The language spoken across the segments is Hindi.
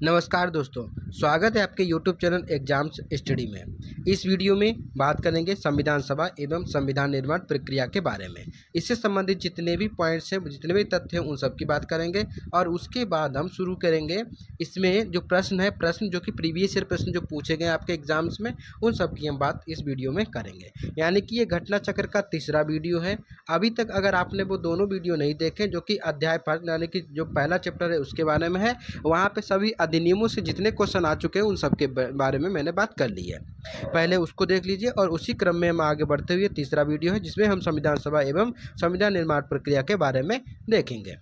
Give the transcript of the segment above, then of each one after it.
नमस्कार दोस्तों, स्वागत है आपके YouTube चैनल एग्जाम्स स्टडी में। इस वीडियो में बात करेंगे संविधान सभा एवं संविधान निर्माण प्रक्रिया के बारे में। इससे संबंधित जितने भी पॉइंट्स हैं, जितने भी तथ्य हैं, उन सब की बात करेंगे और उसके बाद हम शुरू करेंगे। इसमें जो प्रश्न जो कि प्रीवियस ईयर प्रश्न जो पूछे गए आपके एग्जाम्स में, उन सब की हम बात इस वीडियो में करेंगे। यानी कि ये घटना चक्र का तीसरा वीडियो है। अभी तक अगर आपने वो दोनों वीडियो नहीं देखे जो कि अध्याय फर्स्ट यानी कि जो पहला चैप्टर है उसके बारे में है, वहाँ पे सभी अधिनियमों से जितने क्वेश्चन आ चुके हैं उन सब के बारे में मैंने बात कर ली है। पहले उसको देख लीजिए और उसी क्रम में हम आगे बढ़ते हुए तीसरा वीडियो है जिसमें हम संविधान सभा एवं संविधान निर्माण प्रक्रिया के बारे में देखेंगे।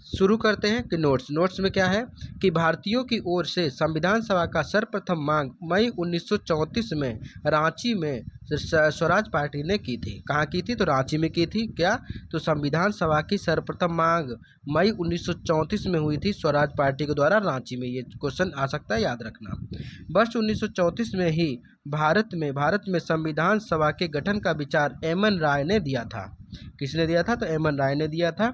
शुरू करते हैं कि नोट्स में क्या है कि भारतीयों की ओर से संविधान सभा का सर्वप्रथम मांग मई 1934 में रांची में स्वराज पार्टी ने की थी। कहाँ की थी? तो रांची में की थी। क्या? तो संविधान सभा की सर्वप्रथम मांग मई 1934 में हुई थी स्वराज पार्टी के द्वारा रांची में। ये क्वेश्चन आ सकता है, याद रखना। वर्ष 1934 में ही भारत में संविधान सभा के गठन का विचार एम.एन. राय ने दिया था। किसने दिया था? तो एम.एन. राय ने दिया था।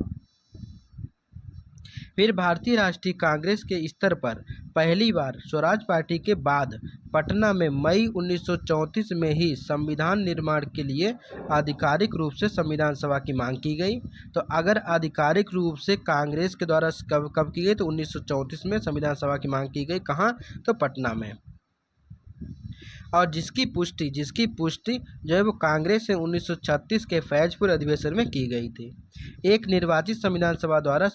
फिर भारतीय राष्ट्रीय कांग्रेस के स्तर पर पहली बार स्वराज पार्टी के बाद पटना में मई 1934 में ही संविधान निर्माण के लिए आधिकारिक रूप से संविधान सभा की मांग की गई। तो अगर आधिकारिक रूप से कांग्रेस के द्वारा कब की गई? तो 1934 में संविधान सभा की मांग की गई। कहाँ? तो पटना में। और जिसकी पुष्टि जो है वो कांग्रेस से 1936 के फैजपुर अधिवेशन में की गई थी। एक निर्वाचित संविधान सभा द्वारा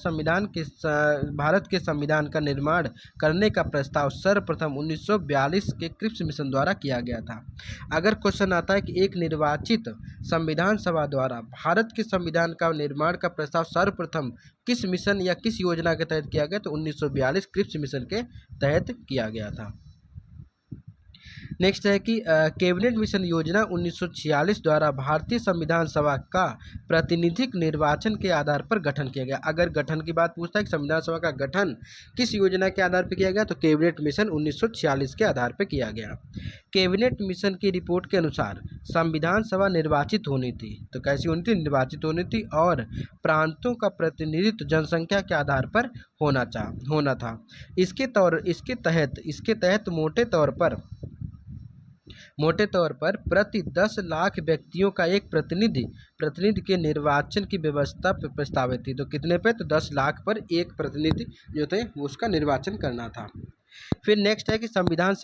भारत के संविधान का निर्माण करने का प्रस्ताव सर्वप्रथम 1942 के क्रिप्स मिशन द्वारा किया गया था। अगर क्वेश्चन आता है कि एक निर्वाचित संविधान सभा द्वारा भारत के संविधान का निर्माण का प्रस्ताव सर्वप्रथम किस मिशन या किस योजना के तहत किया गया? तो 1942 क्रिप्स मिशन के तहत किया गया था। नेक्स्ट है कि कैबिनेट मिशन योजना 1946 द्वारा भारतीय संविधान सभा का प्रातिनिधिक निर्वाचन के आधार पर गठन किया गया। अगर गठन की बात पूछता है कि संविधान सभा का गठन किस योजना के आधार पर किया गया? तो कैबिनेट मिशन 1946 के आधार पर किया गया। कैबिनेट मिशन की रिपोर्ट के अनुसार संविधान सभा निर्वाचित होनी थी। तो कैसी होनी थी? निर्वाचित होनी थी और प्रांतों का प्रतिनिधित्व जनसंख्या के आधार पर होना था। इसके तहत मोटे तौर पर प्रति 10 लाख व्यक्तियों का एक प्रतिनिधि के निर्वाचन की व्यवस्था प्रस्तावित थी। तो कितने पे? तो 10 लाख पर एक प्रतिनिधि जो थे उसका निर्वाचन करना था। फिर नेक्स्ट है कि संविधान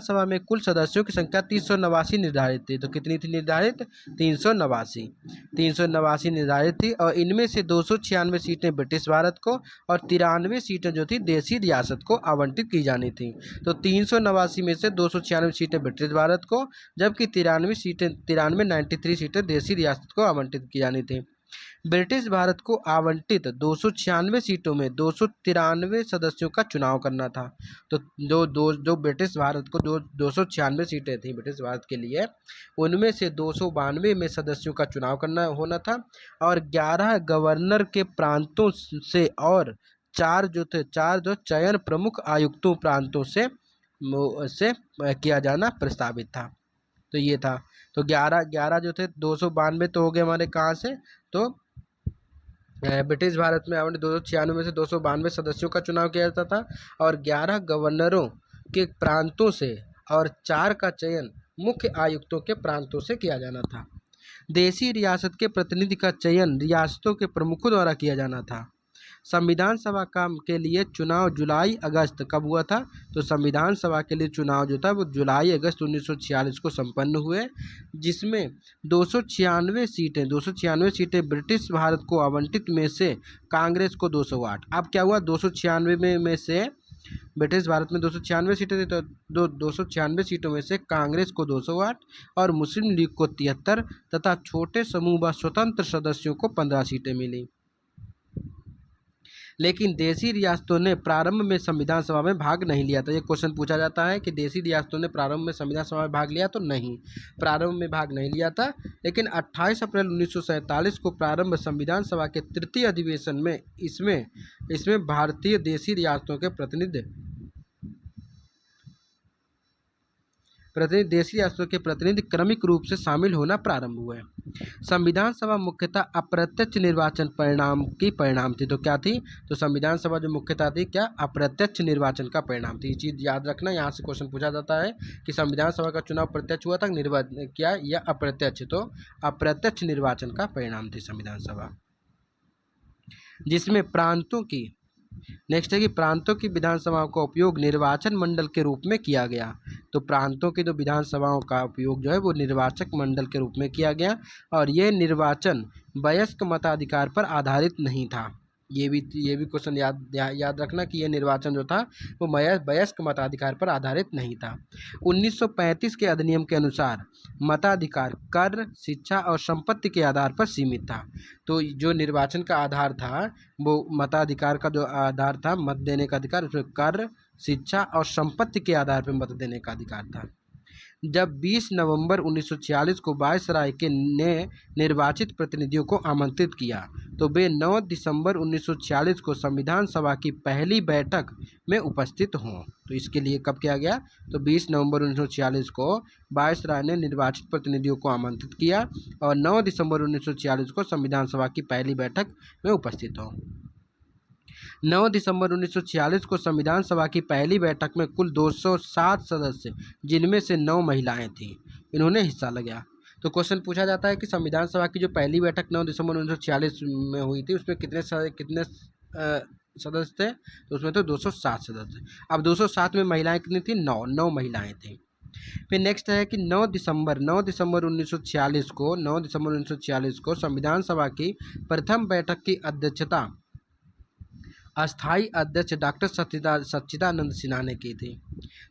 सभा में कुल सदस्यों की संख्या 389 निर्धारित थी। तो कितनी थी निर्धारित? 389 निर्धारित थी और इनमें से 296 सीटें ब्रिटिश भारत को और 93 सीटें जो थी देसी रियासत को आवंटित की जानी थी। तो 389 में से 296 सीटें ब्रिटिश भारत को, जबकि 93 सीटें देसी रियासत को आवंटित की जानी थी। ब्रिटिश भारत को आवंटित 296 सीटों में 293 सदस्यों का चुनाव करना था। तो जो ब्रिटिश भारत को 296 सीटें थी ब्रिटिश भारत के लिए, उनमें से 292 में सदस्यों का चुनाव होना था और 11 गवर्नर के प्रांतों से और चार जो चयन प्रमुख आयुक्तों प्रांतों से किया जाना प्रस्तावित था। तो ये था। तो 11 जो थे 292 तो हो गए हमारे कहाँ से? तो ब्रिटिश भारत में आवंटित 296 में से 292 सदस्यों का चुनाव किया जाता था और 11 गवर्नरों के प्रांतों से और 4 का चयन मुख्य आयुक्तों के प्रांतों से किया जाना था। देसी रियासत के प्रतिनिधि का चयन रियासतों के प्रमुखों द्वारा किया जाना था। संविधान सभा के लिए चुनाव जुलाई अगस्त कब हुआ था? तो संविधान सभा के लिए चुनाव जो था वो जुलाई अगस्त 1946 को संपन्न हुए, जिसमें 296 सीटें ब्रिटिश भारत को आवंटित में से कांग्रेस को 208। अब क्या हुआ? 296 में से ब्रिटिश भारत में 296 सीटें थी, तो 296 सीटों में से कांग्रेस को 208 और मुस्लिम लीग को 73 तथा छोटे समूह व स्वतंत्र सदस्यों को 15 सीटें मिली। लेकिन देसी रियासतों ने प्रारंभ में संविधान सभा में भाग नहीं लिया था। ये क्वेश्चन पूछा जाता है कि देसी रियासतों ने प्रारंभ में संविधान सभा में भाग लिया? तो नहीं, प्रारंभ में भाग नहीं लिया था। लेकिन 28 अप्रैल 1947 को प्रारंभ संविधान सभा के तृतीय अधिवेशन में इसमें भारतीय देसी रियासतों के प्रतिनिधि देशी रियासतों के प्रतिनिधि क्रमिक रूप से शामिल होना प्रारंभ हुए। संविधान सभा मुख्यतः अप्रत्यक्ष निर्वाचन परिणाम की परिणाम थी। तो क्या थी? तो संविधान सभा जो मुख्यतः थी क्या? अप्रत्यक्ष निर्वाचन का परिणाम थी। ये चीज़ याद रखना, यहाँ से क्वेश्चन पूछा जाता है कि संविधान सभा का चुनाव प्रत्यक्ष हुआ था क्या या अप्रत्यक्ष? तो अप्रत्यक्ष निर्वाचन का परिणाम थी संविधान सभा, जिसमें प्रांतों की नेक्स्ट है कि प्रांतों की विधानसभाओं का उपयोग निर्वाचन मंडल के रूप में किया गया। तो प्रांतों की जो विधानसभाओं का उपयोग जो है वो निर्वाचक मंडल के रूप में किया गया, और ये निर्वाचन वयस्क मताधिकार पर आधारित नहीं था। ये भी क्वेश्चन याद रखना कि ये निर्वाचन जो था वो वयस्क मताधिकार पर आधारित नहीं था। 1935 के अधिनियम के अनुसार मताधिकार कर, शिक्षा और संपत्ति के आधार पर सीमित था। तो जो निर्वाचन का आधार था वो मताधिकार का जो आधार था, मत देने का अधिकार, उसमें कर, शिक्षा और संपत्ति के आधार पर मत देने का अधिकार था। जब 20 नवंबर 1946 को वायसराय के ने निर्वाचित प्रतिनिधियों को आमंत्रित किया तो वे 9 दिसंबर 1946 को संविधान सभा की पहली बैठक में उपस्थित हों। तो इसके लिए कब किया गया? तो 20 नवंबर 1946 को वायसराय ने निर्वाचित प्रतिनिधियों को आमंत्रित किया और 9 दिसंबर 1946 को संविधान सभा की पहली बैठक में उपस्थित हों। 9 दिसंबर 1946 को संविधान सभा की पहली बैठक में कुल 207 सदस्य, जिनमें से 9 महिलाएं थीं, इन्होंने हिस्सा लिया। तो क्वेश्चन पूछा जाता है कि संविधान सभा की जो पहली बैठक 9 दिसंबर 1946 में हुई थी उसमें कितने सदस्य थे? तो उसमें तो 207 सदस्य। अब 207 में महिलाएं कितनी थी? 9 महिलाएं थीं। फिर नेक्स्ट है कि 9 दिसंबर 1946 को संविधान सभा की प्रथम बैठक की अध्यक्षता अस्थाई अध्यक्ष डॉक्टर सच्चिदानंद सिन्हा ने की थी।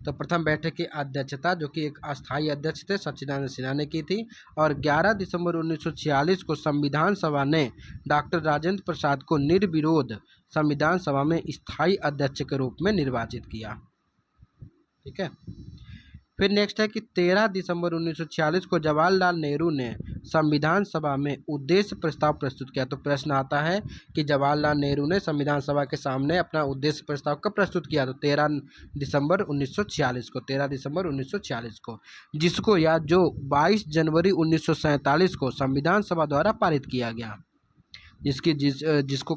तो प्रथम बैठक की अध्यक्षता जो कि एक अस्थाई अध्यक्ष थे सच्चिदानंद सिन्हा ने की थी। और 11 दिसंबर 1946 को संविधान सभा ने डॉक्टर राजेंद्र प्रसाद को निर्विरोध संविधान सभा में स्थायी अध्यक्ष के रूप में निर्वाचित किया। ठीक है। फिर नेक्स्ट है कि 13 दिसंबर 1946 को जवाहरलाल नेहरू ने संविधान सभा में उद्देश्य प्रस्ताव प्रस्तुत किया। तो प्रश्न आता है कि जवाहरलाल नेहरू ने संविधान सभा के सामने अपना उद्देश्य प्रस्ताव कब प्रस्तुत किया? तो 13 दिसंबर 1946 को, जिसको या जो 22 जनवरी 1947 को संविधान सभा द्वारा पारित किया गया। जिसको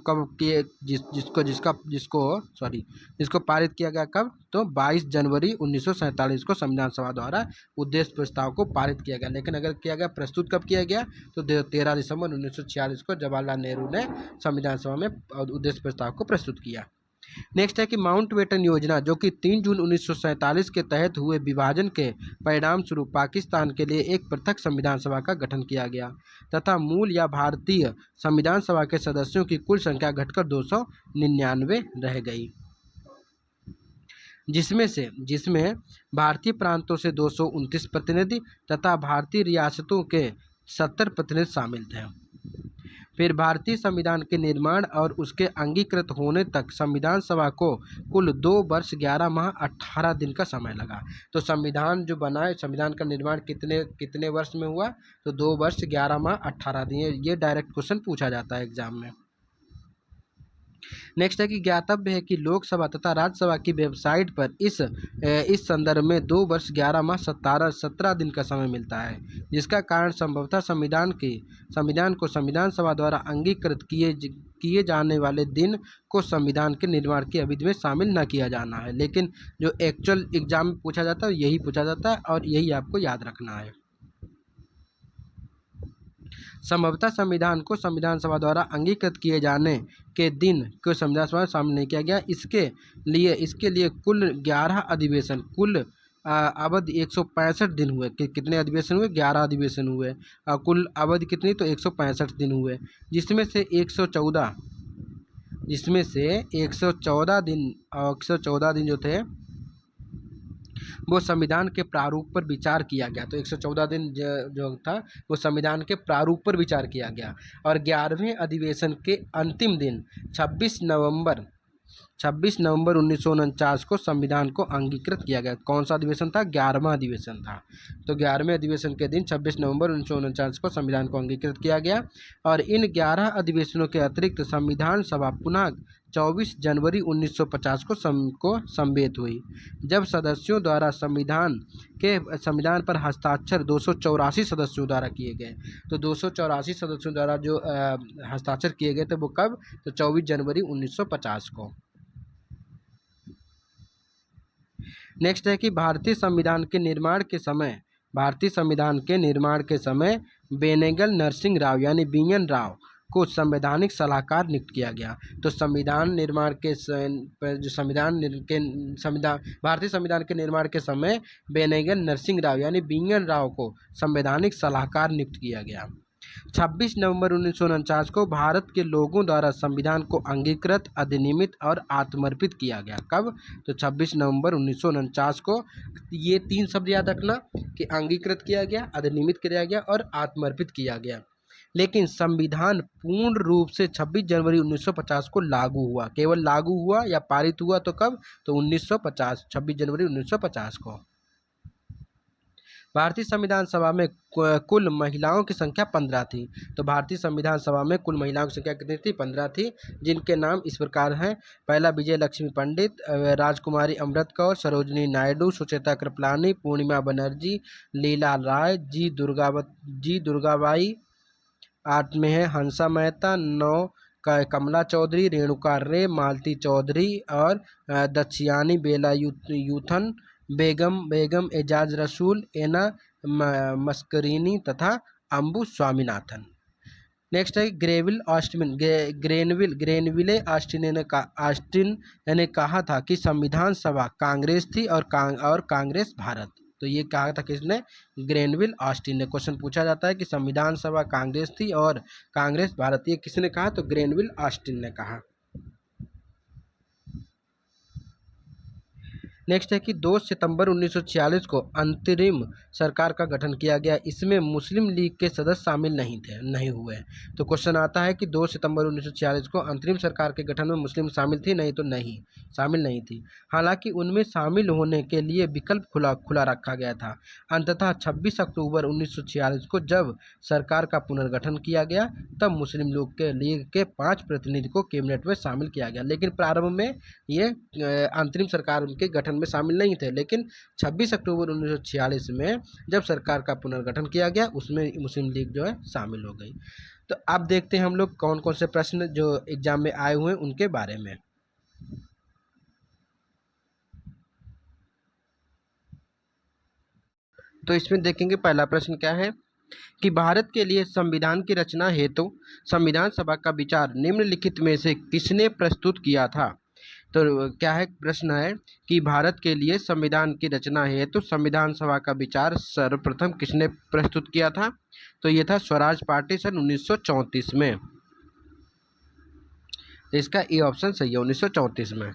पारित किया गया कब? तो 22 जनवरी 1947 को संविधान सभा द्वारा उद्देश्य प्रस्ताव को पारित किया गया। लेकिन अगर किया गया प्रस्तुत कब किया गया? तो 13 दिसंबर 1946 को जवाहरलाल नेहरू ने संविधान सभा में उद्देश्य प्रस्ताव को प्रस्तुत किया। नेक्स्ट है कि माउंटबेटन योजना जो कि 3 जून 1947 के तहत हुए विभाजन के परिणाम स्वरूप पाकिस्तान के लिए एक पृथक संविधान सभा का गठन किया गया तथा मूल या भारतीय संविधान सभा के सदस्यों की कुल संख्या घटकर 299 रह गई, जिसमें भारतीय प्रांतों से 229 प्रतिनिधि तथा भारतीय रियासतों के 70 प्रतिनिधि शामिल थे। फिर भारतीय संविधान के निर्माण और उसके अंगीकृत होने तक संविधान सभा को कुल 2 वर्ष 11 माह 18 दिन का समय लगा। तो संविधान जो बना है, संविधान का निर्माण कितने वर्ष में हुआ? तो 2 वर्ष 11 माह 18 दिन। ये डायरेक्ट क्वेश्चन पूछा जाता है एग्जाम में। नेक्स्ट है कि ज्ञातव्य है कि लोकसभा तथा राज्यसभा की वेबसाइट पर इस संदर्भ में 2 वर्ष 11 माह 17 दिन का समय मिलता है, जिसका कारण संभवतः संविधान को संविधान सभा द्वारा अंगीकृत किए जाने वाले दिन को संविधान के निर्माण की अवधि में शामिल न किया जाना है। लेकिन जो एक्चुअल एग्जाम में पूछा जाता है यही पूछा जाता है और यही आपको याद रखना है। संभवतः संविधान को संविधान सभा द्वारा अंगीकृत किए जाने के दिन को संविधान सभा में शामिल नहीं किया गया। इसके लिए कुल 11 अधिवेशन, कुल अवधि 165 दिन हुए। कितने अधिवेशन हुए? 11 अधिवेशन हुए। कुल अवधि कितनी? तो 165 दिन हुए, जिसमें से 114 दिन जो थे वो संविधान के प्रारूप पर विचार किया गया। तो 114 दिन जो था वो संविधान के प्रारूप पर विचार किया गया। और 11वें अधिवेशन के अंतिम दिन 26 नवंबर 1949 को संविधान को अंगीकृत किया गया। कौन सा अधिवेशन था? 11वां अधिवेशन था। तो 11वें अधिवेशन के दिन 26 नवंबर 1949 को संविधान को अंगीकृत किया गया। और इन 11 अधिवेशनों के अतिरिक्त संविधान सभा पुनः 24 जनवरी 1950 को सम्मिलित हुई, जब सदस्यों द्वारा संविधान पर हस्ताक्षर 284 सदस्यों द्वारा किए गए। तो 284 सदस्यों द्वारा जो हस्ताक्षर किए गए थे वो कब? तो 24 जनवरी 1950 को। नेक्स्ट है कि भारतीय संविधान के निर्माण के समय बेनेगल नरसिंह राव यानी BN राव को संवैधानिक सलाहकार नियुक्त किया गया। तो भारतीय संविधान के निर्माण के समय बेनेगल नरसिंह राव यानी BN राव को संवैधानिक सलाहकार नियुक्त किया गया। 26 नवंबर 1949 को भारत के लोगों द्वारा संविधान को अंगीकृत, अधिनियमित और आत्मर्पित किया गया। कब? तो 26 नवंबर 1949 को। ये 3 शब्द याद रखना कि अंगीकृत किया गया, अधिनियमित किया गया और आत्मर्पित किया गया। लेकिन संविधान पूर्ण रूप से 26 जनवरी 1950 को लागू हुआ। केवल लागू हुआ या पारित हुआ तो कब? तो 26 जनवरी 1950 को। भारतीय संविधान सभा में कुल महिलाओं की संख्या 15 थी। तो भारतीय संविधान सभा में कुल महिलाओं की संख्या कितनी थी? 15 थी, जिनके नाम इस प्रकार हैं। पहला विजय लक्ष्मी पंडित, राजकुमारी अमृत कौर, सरोजनी नायडू, सुचेता कृपलानी, पूर्णिमा बनर्जी, लीला राय, जी दुर्गाबाई। 8 में है हंसा मेहता, 9 कमला चौधरी, रेणुका रे, मालती चौधरी और दक्षियानी बेला यूथन, बेगम एजाज रसूल, एना मस्करीनी तथा अम्बू स्वामीनाथन। नेक्स्ट है ग्रेनविले ऑस्टिन ने कहा था कि संविधान सभा कांग्रेस थी और कांग्रेस भारत। तो ये कहा था किसने? ग्रेनविल ऑस्टिन ने। क्वेश्चन पूछा जाता है कि संविधान सभा कांग्रेस थी और कांग्रेस भारत, ये किसने कहा? तो ग्रेनविल ऑस्टिन ने कहा। नेक्स्ट है कि 2 सितंबर 1946 को अंतरिम सरकार का गठन किया गया। इसमें मुस्लिम लीग के सदस्य शामिल नहीं हुए। तो क्वेश्चन आता है कि 2 सितंबर 1946 को अंतरिम सरकार के गठन में मुस्लिम शामिल थी? नहीं, तो नहीं, शामिल नहीं थी। हालांकि उनमें शामिल होने के लिए विकल्प खुला रखा गया था। अंततः 26 अक्टूबर 1946 को जब सरकार का पुनर्गठन किया गया, तब मुस्लिम लीग के 5 प्रतिनिधि को कैबिनेट में शामिल किया गया। लेकिन प्रारंभ में ये अंतरिम सरकार के गठन में शामिल नहीं थे। लेकिन 26 अक्टूबर 1946 में जब सरकार का पुनर्गठन किया गया, उसमें मुस्लिम लीग जो है शामिल हो गई। तो अब देखते हैं हम लोग कौन कौन से प्रश्न जो एग्जाम में आए हुए हैं उनके बारे में। तो इसमें देखेंगे पहला प्रश्न क्या है कि भारत के लिए संविधान की रचना हेतु संविधान सभा का विचार निम्नलिखित में से किसने प्रस्तुत किया था? तो क्या है? प्रश्न है कि भारत के लिए संविधान की रचना हेतु संविधान सभा का विचार सर्वप्रथम किसने प्रस्तुत किया था? तो ये था स्वराज पार्टी सन 1934 में। इसका ए ऑप्शन सही है, 1934 में।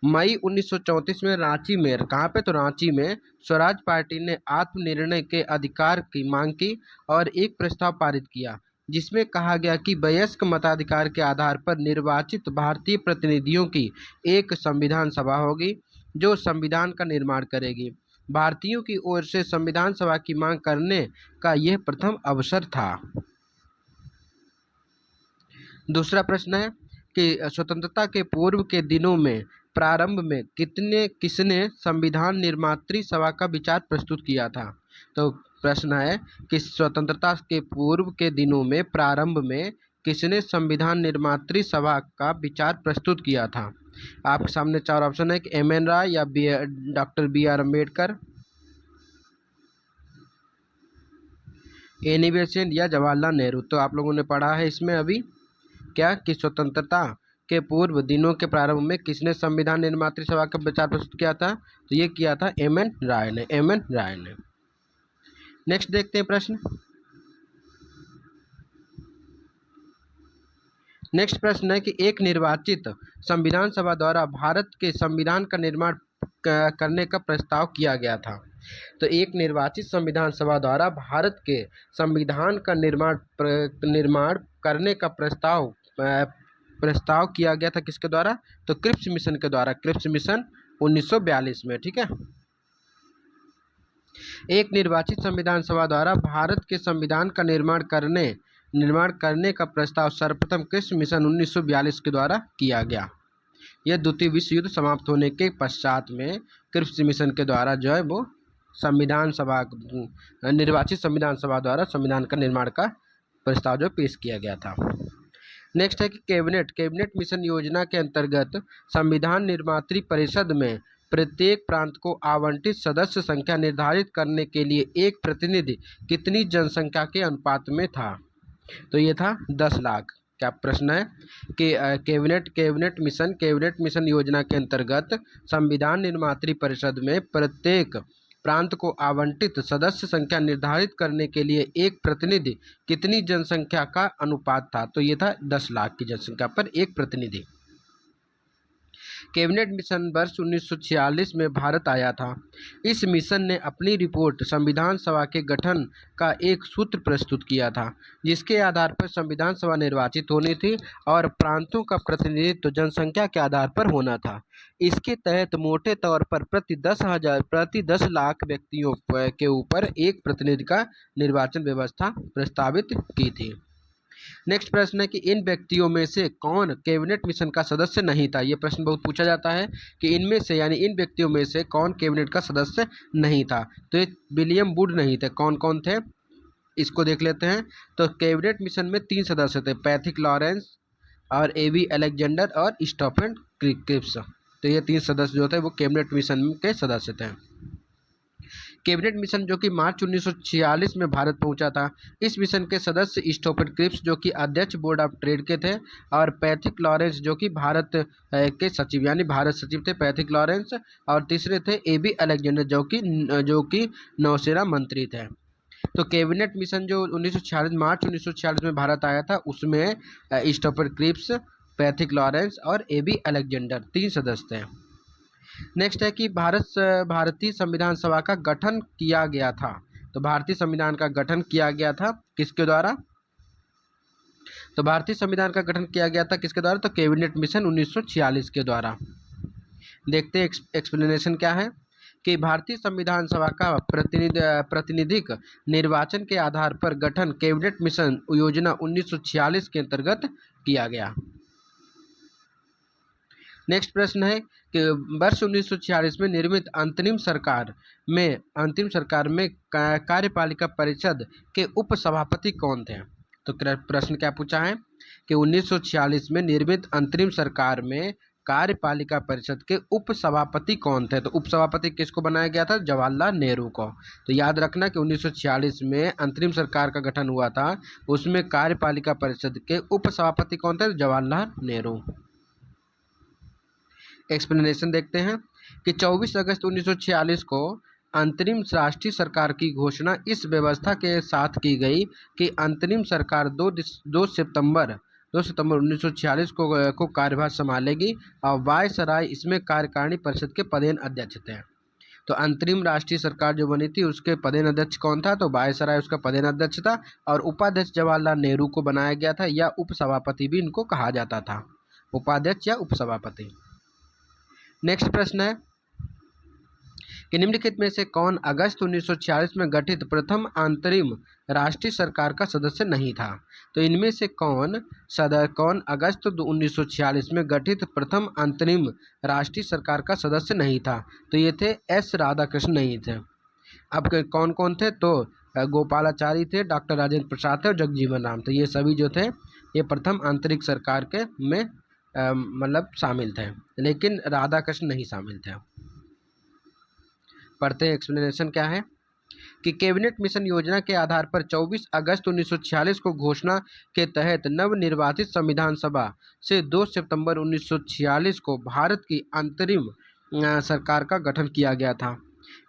मई 1934 में रांची में, कहाँ पे? तो रांची में स्वराज पार्टी ने आत्मनिर्णय के अधिकार की मांग की और एक प्रस्ताव पारित किया, जिसमें कहा गया कि वयस्क मताधिकार के आधार पर निर्वाचित भारतीय प्रतिनिधियों की एक संविधान सभा होगी जो संविधान का निर्माण करेगी। भारतीयों की ओर से संविधान सभा की मांग करने का यह प्रथम अवसर था। दूसरा प्रश्न है कि स्वतंत्रता के पूर्व के दिनों में प्रारंभ में किसने संविधान निर्मात्री सभा का विचार प्रस्तुत किया था? तो प्रश्न है कि स्वतंत्रता के पूर्व के दिनों में प्रारंभ में किसने संविधान निर्मात्री सभा का विचार प्रस्तुत किया था? आपके सामने 4 ऑप्शन है कि MN राय या doctor BR Ambedkar, Annie Besant या जवाहरलाल नेहरू। तो आप लोगों ने पढ़ा है इसमें अभी क्या कि स्वतंत्रता के पूर्व दिनों के प्रारंभ में किसने संविधान निर्मात्री सभा का विचार प्रस्तुत किया था? तो ये किया था MN राय ने। नेक्स्ट देखते हैं प्रश्न। नेक्स्ट प्रश्न है कि एक निर्वाचित संविधान सभा द्वारा भारत के संविधान का निर्माण करने का प्रस्ताव किया गया था। तो एक निर्वाचित संविधान सभा द्वारा भारत के संविधान का निर्माण करने का प्रस्ताव किया गया था किसके द्वारा? तो क्रिप्स मिशन के द्वारा। क्रिप्स मिशन 1942 में। ठीक है। एक निर्वाचित संविधान सभा द्वारा भारत के संविधान का निर्माण करने का प्रस्ताव सर्वप्रथम क्रिप्स मिशन 1942 के द्वारा किया गया। यह द्वितीय विश्व युद्ध समाप्त होने के पश्चात में क्रिप्स मिशन के द्वारा जो है वो संविधान सभा, निर्वाचित संविधान सभा द्वारा संविधान का निर्माण का प्रस्ताव जो पेश किया गया था। नेक्स्ट है कि कैबिनेट मिशन योजना के अंतर्गत संविधान निर्मात्री परिषद में प्रत्येक प्रांत को आवंटित सदस्य संख्या निर्धारित करने के लिए एक प्रतिनिधि कितनी जनसंख्या के अनुपात में था? तो ये था 10 लाख। क्या प्रश्न है कि कैबिनेट मिशन योजना के अंतर्गत संविधान निर्मात्री परिषद में प्रत्येक प्रांत को आवंटित सदस्य संख्या निर्धारित करने के लिए एक प्रतिनिधि कितनी जनसंख्या का अनुपात था? तो ये था 10 लाख की जनसंख्या पर एक प्रतिनिधि। कैबिनेट मिशन वर्ष 1946 में भारत आया था। इस मिशन ने अपनी रिपोर्ट संविधान सभा के गठन का एक सूत्र प्रस्तुत किया था, जिसके आधार पर संविधान सभा निर्वाचित होनी थी और प्रांतों का प्रतिनिधित्व जनसंख्या के आधार पर होना था। इसके तहत मोटे तौर पर प्रति 10 लाख व्यक्तियों के ऊपर एक प्रतिनिधि का निर्वाचन व्यवस्था प्रस्तावित की थी। नेक्स्ट प्रश्न है कि इन व्यक्तियों में से कौन कैबिनेट मिशन का सदस्य नहीं था? ये प्रश्न बहुत पूछा जाता है कि इनमें से यानी इन व्यक्तियों में से कौन कैबिनेट का सदस्य नहीं था? तो ये विलियम वुड नहीं थे। कौन कौन थे इसको देख लेते हैं। तो कैबिनेट मिशन में 3 सदस्य थे, पैथिक लॉरेंस और एबी अलेक्जेंडर और स्टीफन क्रिप्स। तो ये 3 सदस्य जो थे वो कैबिनेट मिशन के सदस्य थे। कैबिनेट मिशन जो कि मार्च 1946 में भारत पहुंचा था, इस मिशन के सदस्य स्टीफन क्रिप्स जो कि अध्यक्ष बोर्ड ऑफ ट्रेड के थे और पैथिक लॉरेंस जो कि भारत के सचिव यानी भारत सचिव थे पैथिक लॉरेंस, और तीसरे थे एबी अलेक्जेंडर जो कि नौसेना मंत्री थे। तो कैबिनेट मिशन जो 1946 मार्च 1946 में भारत आया था उसमें स्टीफन क्रिप्स, पैथिक लॉरेंस और एबी अलेक्जेंडर 3 सदस्य थे। नेक्स्ट है कि भारतीय संविधान सभा का गठन किया गया था। तो भारतीय संविधान का गठन किया गया था किसके द्वारा? तो भारतीय संविधान का गठन किया गया था किसके द्वारा? तो कैबिनेट मिशन 1946 के द्वारा। देखते हैं एक्सप्लेनेशन क्या है कि भारतीय संविधान सभा का प्रतिनिधिक निर्वाचन के आधार पर गठन कैबिनेट मिशन योजना 1946 के अंतर्गत किया गया। नेक्स्ट प्रश्न है कि वर्ष 1946 में निर्मित अंतरिम सरकार में कार्यपालिका परिषद के उपसभापति कौन थे? तो प्रश्न क्या पूछा है कि 1946 में निर्मित अंतरिम सरकार में कार्यपालिका परिषद के उपसभापति कौन थे? तो उपसभापति किसको बनाया गया था? जवाहरलाल नेहरू को। तो याद रखना कि 1946 में अंतरिम सरकार का गठन हुआ था, उसमें कार्यपालिका परिषद के उपसभापति कौन थे? जवाहरलाल नेहरू। एक्सप्लेनेशन देखते हैं कि 24 अगस्त 1946 को अंतरिम राष्ट्रीय सरकार की घोषणा इस व्यवस्था के साथ की गई कि अंतरिम सरकार 2 सितंबर 1946 को कार्यभार संभालेगी और वायसराय इसमें कार्यकारिणी परिषद के पदेन अध्यक्ष थे। तो अंतरिम राष्ट्रीय सरकार जो बनी थी उसके पदेन अध्यक्ष कौन था? तो वायसराय उसका पदेन अध्यक्ष था और उपाध्यक्ष जवाहरलाल नेहरू को बनाया गया था, या उपसभापति भी इनको कहा जाता था, उपाध्यक्ष या उपसभापति। नेक्स्ट प्रश्न है कि निम्नलिखित में से कौन अगस्त 1946 में गठित प्रथम अंतरिम राष्ट्रीय सरकार का सदस्य नहीं था? तो इनमें से कौन अगस्त 1946 में गठित प्रथम अंतरिम राष्ट्रीय सरकार का सदस्य नहीं था? तो ये थे एस राधाकृष्ण नहीं थे। अब कौन कौन थे? तो गोपालाचारी थे, डॉक्टर राजेंद्र प्रसाद थे और जगजीवन राम थे। ये सभी जो थे ये प्रथम आंतरिक सरकार के में मतलब शामिल थे, लेकिन राधाकृष्ण नहीं शामिल थे। पढ़ते हैं एक्सप्लेनेशन क्या है कि कैबिनेट मिशन योजना के आधार पर 24 अगस्त 1946 को घोषणा के तहत नवनिर्वाचित संविधान सभा से 2 सितंबर 1946 को भारत की अंतरिम सरकार का गठन किया गया था।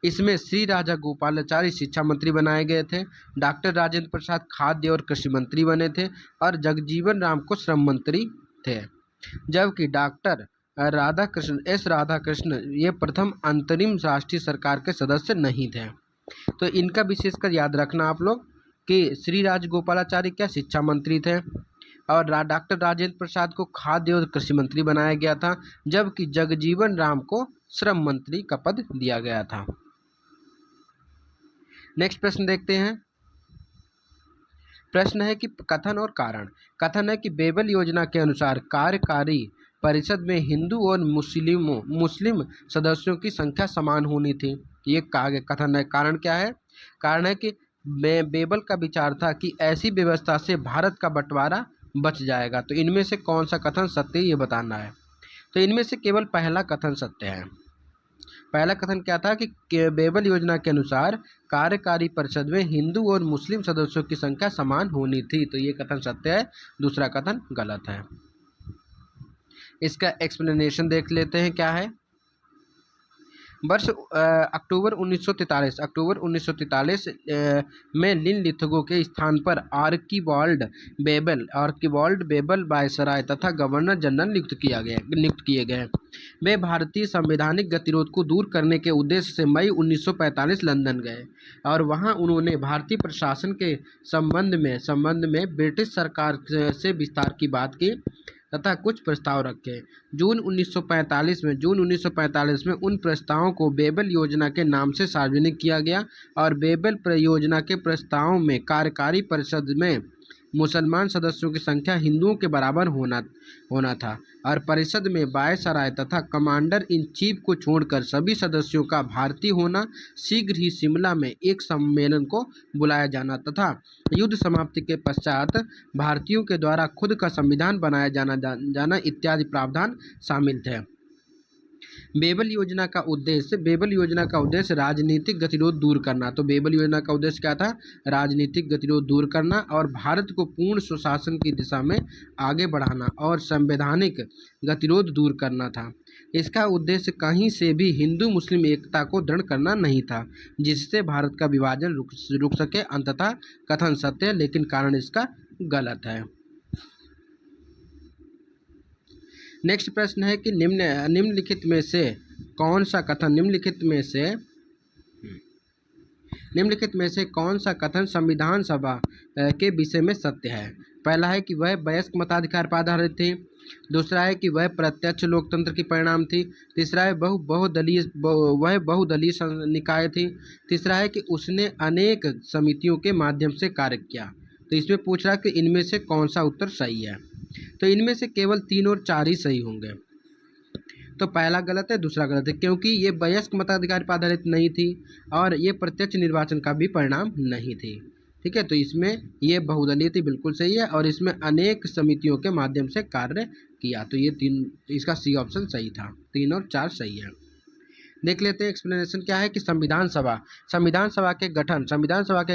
इसमें श्री राजा गोपालाचारी शिक्षा मंत्री बनाए गए थे, डॉक्टर राजेंद्र प्रसाद खाद्य और कृषि मंत्री बने थे और जगजीवन राम को श्रम मंत्री थे, जबकि डॉक्टर राधाकृष्ण ये प्रथम अंतरिम राष्ट्रीय सरकार के सदस्य नहीं थे। तो इनका विशेषकर याद रखना आप लोग कि श्री राजगोपालाचारी क्या शिक्षा मंत्री थे और डॉक्टर राजेंद्र प्रसाद को खाद्य और कृषि मंत्री बनाया गया था, जबकि जगजीवन राम को श्रम मंत्री का पद दिया गया था। नेक्स्ट प्रश्न देखते हैं। प्रश्न है कि कथन और कारण। कथन है कि बेबल योजना के अनुसार कार्यकारी परिषद में हिंदू और मुस्लिम सदस्यों की संख्या समान होनी थी। ये कथन है। कारण क्या है? कारण है कि बेबल का विचार था कि ऐसी व्यवस्था से भारत का बंटवारा बच जाएगा। तो इनमें से कौन सा कथन सत्य है, ये बताना है। तो इनमें से केवल पहला कथन सत्य है। पहला कथन क्या था कि बेबल योजना के अनुसार कार्यकारी परिषद में हिंदू और मुस्लिम सदस्यों की संख्या समान होनी थी। तो ये कथन सत्य है, दूसरा कथन गलत है। इसका एक्सप्लेनेशन देख लेते हैं क्या है। वर्ष अक्टूबर 1943 में लिनलिथगो के स्थान पर आर्किबाल्ड बेबल वायसराय तथा गवर्नर जनरल नियुक्त किए गए। वे भारतीय संवैधानिक गतिरोध को दूर करने के उद्देश्य से मई 1945 लंदन गए और वहां उन्होंने भारतीय प्रशासन के संबंध में ब्रिटिश सरकार से विस्तार की बात की तथा कुछ प्रस्ताव रखे। जून 1945 में उन प्रस्तावों को बेबल योजना के नाम से सार्वजनिक किया गया और बेबल परियोजना के प्रस्तावों में कार्यकारी परिषद में मुसलमान सदस्यों की संख्या हिंदुओं के बराबर होना था और परिषद में वायसराय तथा कमांडर इन चीफ को छोड़कर सभी सदस्यों का भारतीय होना, शीघ्र ही शिमला में एक सम्मेलन को बुलाया जाना तथा युद्ध समाप्ति के पश्चात भारतीयों के द्वारा खुद का संविधान बनाया जाना इत्यादि प्रावधान शामिल थे। बेबल योजना का उद्देश्य राजनीतिक गतिरोध दूर करना। तो बेबल योजना का उद्देश्य क्या था? राजनीतिक गतिरोध दूर करना और भारत को पूर्ण सुशासन की दिशा में आगे बढ़ाना और संवैधानिक गतिरोध दूर करना था। इसका उद्देश्य कहीं से भी हिंदू मुस्लिम एकता को दृढ़ करना नहीं था, जिससे भारत का विभाजन रुक सके। अंततः कथन सत्य है, लेकिन कारण इसका गलत है। नेक्स्ट प्रश्न है कि निम्नलिखित में से कौन सा कथन संविधान सभा के विषय में सत्य है? पहला है कि वह वयस्क मताधिकार पर आधारित थी। दूसरा है कि वह प्रत्यक्ष लोकतंत्र की परिणाम थी। तीसरा है वह बहुदलीय निकाय थी। तीसरा है कि उसने अनेक समितियों के माध्यम से कार्य किया। तो इसमें पूछ रहा है कि इनमें से कौन सा उत्तर सही है? तो इनमें से केवल 3 और 4 ही सही होंगे। तो पहला गलत है, दूसरा गलत है, क्योंकि ये वयस्क मताधिकार पर आधारित नहीं थी और ये प्रत्यक्ष निर्वाचन का भी परिणाम नहीं थी। ठीक है, तो इसमें ये बहुदलीय थी, बिल्कुल सही है, और इसमें अनेक समितियों के माध्यम से कार्य किया। तो ये 3, इसका सी ऑप्शन सही था। 3 और 4 सही है। देख लेते हैं एक्सप्लेनेशन क्या है कि संविधान सभा के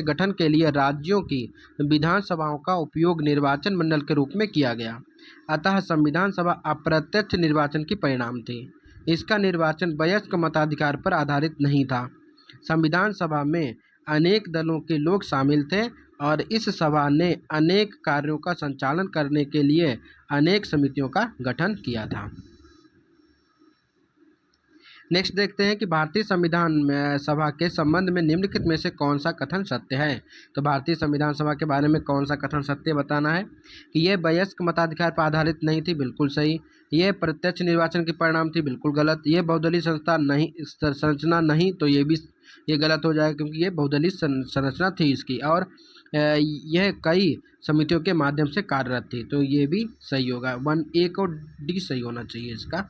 गठन के लिए राज्यों की विधानसभाओं का उपयोग निर्वाचन मंडल के रूप में किया गया। अतः संविधान सभा अप्रत्यक्ष निर्वाचन की परिणाम थी। इसका निर्वाचन वयस्क मताधिकार पर आधारित नहीं था। संविधान सभा में अनेक दलों के लोग शामिल थे और इस सभा ने अनेक कार्यों का संचालन करने के लिए अनेक समितियों का गठन किया था। नेक्स्ट देखते हैं कि भारतीय संविधान सभा के संबंध में निम्नलिखित में से कौन सा कथन सत्य है? तो भारतीय संविधान सभा के बारे में कौन सा कथन सत्य बताना है कि यह वयस्क मताधिकार पर आधारित नहीं थी, बिल्कुल सही। यह प्रत्यक्ष निर्वाचन के परिणाम थी, बिल्कुल गलत। यह बहुदलीय संरचना नहीं, तो ये गलत हो जाएगा क्योंकि ये बहुदलीय संरचना थी इसकी, और यह कई समितियों के माध्यम से कार्यरत थी, तो ये भी सही होगा। 1 A और D सही होना चाहिए इसका।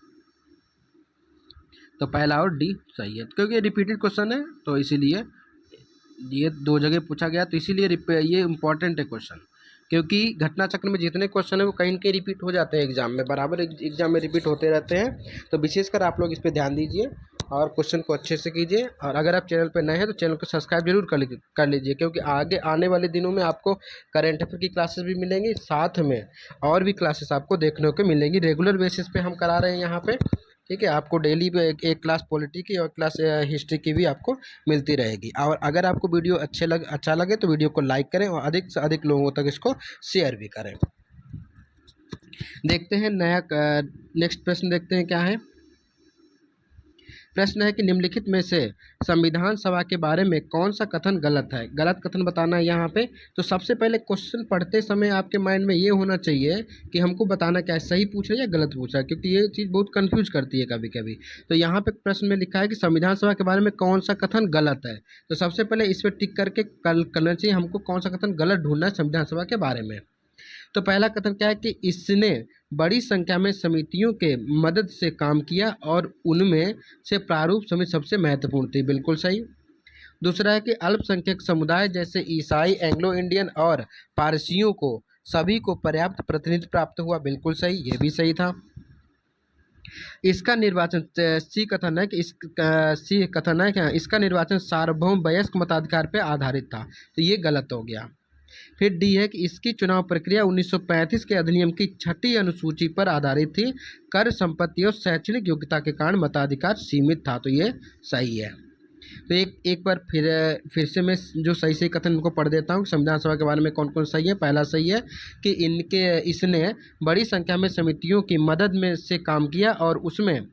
तो पहला और डी सही है, क्योंकि ये रिपीटेड क्वेश्चन है, तो इसीलिए ये 2 जगह पूछा गया, तो इसीलिए ये इम्पॉर्टेंट है क्वेश्चन, क्योंकि घटना चक्र में जितने क्वेश्चन है वो कहीं न कहीं रिपीट हो जाते हैं एग्जाम में, बराबर एग्जाम में रिपीट होते रहते हैं। तो विशेषकर आप लोग इस पर ध्यान दीजिए और क्वेश्चन को अच्छे से कीजिए। और अगर आप चैनल पर नए हैं तो चैनल को सब्सक्राइब जरूर कर लीजिए, क्योंकि आगे आने वाले दिनों में आपको करंट अफेयर की क्लासेस भी मिलेंगी, साथ में और भी क्लासेस आपको देखने को मिलेंगी। रेगुलर बेसिस पे हम करा रहे हैं यहाँ पे, ठीक है। आपको डेली पे एक क्लास पॉलिटी की और क्लास हिस्ट्री की भी आपको मिलती रहेगी। और अगर आपको वीडियो अच्छा लगे तो वीडियो को लाइक करें और अधिक से अधिक लोगों तक इसको शेयर भी करें। देखते हैं नेक्स्ट प्रश्न देखते हैं क्या है। प्रश्न है कि निम्नलिखित में से संविधान सभा के बारे में कौन सा कथन गलत है? गलत कथन बताना है यहाँ पे। तो सबसे पहले क्वेश्चन पढ़ते समय आपके माइंड में ये होना चाहिए कि हमको बताना क्या है, सही पूछ रहे हैं या गलत पूछ रहा है, क्योंकि ये चीज़ बहुत कंफ्यूज करती है कभी कभी। तो यहाँ पे प्रश्न में लिखा है कि संविधान सभा के बारे में कौन सा कथन गलत है। तो सबसे पहले इस पर टिक करके करना चाहिए हमको, कौन सा कथन गलत ढूंढना है संविधान सभा के बारे में। तो पहला कथन क्या है कि इसने बड़ी संख्या में समितियों के मदद से काम किया और उनमें से प्रारूप समिति सबसे महत्वपूर्ण थी। बिल्कुल सही। दूसरा है कि अल्पसंख्यक समुदाय जैसे ईसाई, एंग्लो इंडियन और पारसियों को सभी को पर्याप्त प्रतिनिधित्व प्राप्त हुआ। बिल्कुल सही, ये भी सही था। इसका निर्वाचन सी कथन है कि इसका निर्वाचन सार्वभौम वयस्क मताधिकार पर आधारित था, तो ये गलत हो गया। फिर डी है कि इसकी चुनाव प्रक्रिया 1935 के अधिनियम की 6ठी अनुसूची पर आधारित थी। कर, संपत्ति और शैक्षणिक योग्यता के कारण मताधिकार सीमित था, तो ये सही है। तो एक बार फिर से मैं जो सही सही कथन इनको पढ़ देता हूँ। संविधान सभा के बारे में कौन कौन सही है। पहला सही है कि इसने बड़ी संख्या में समितियों की मदद में से काम किया और उसमें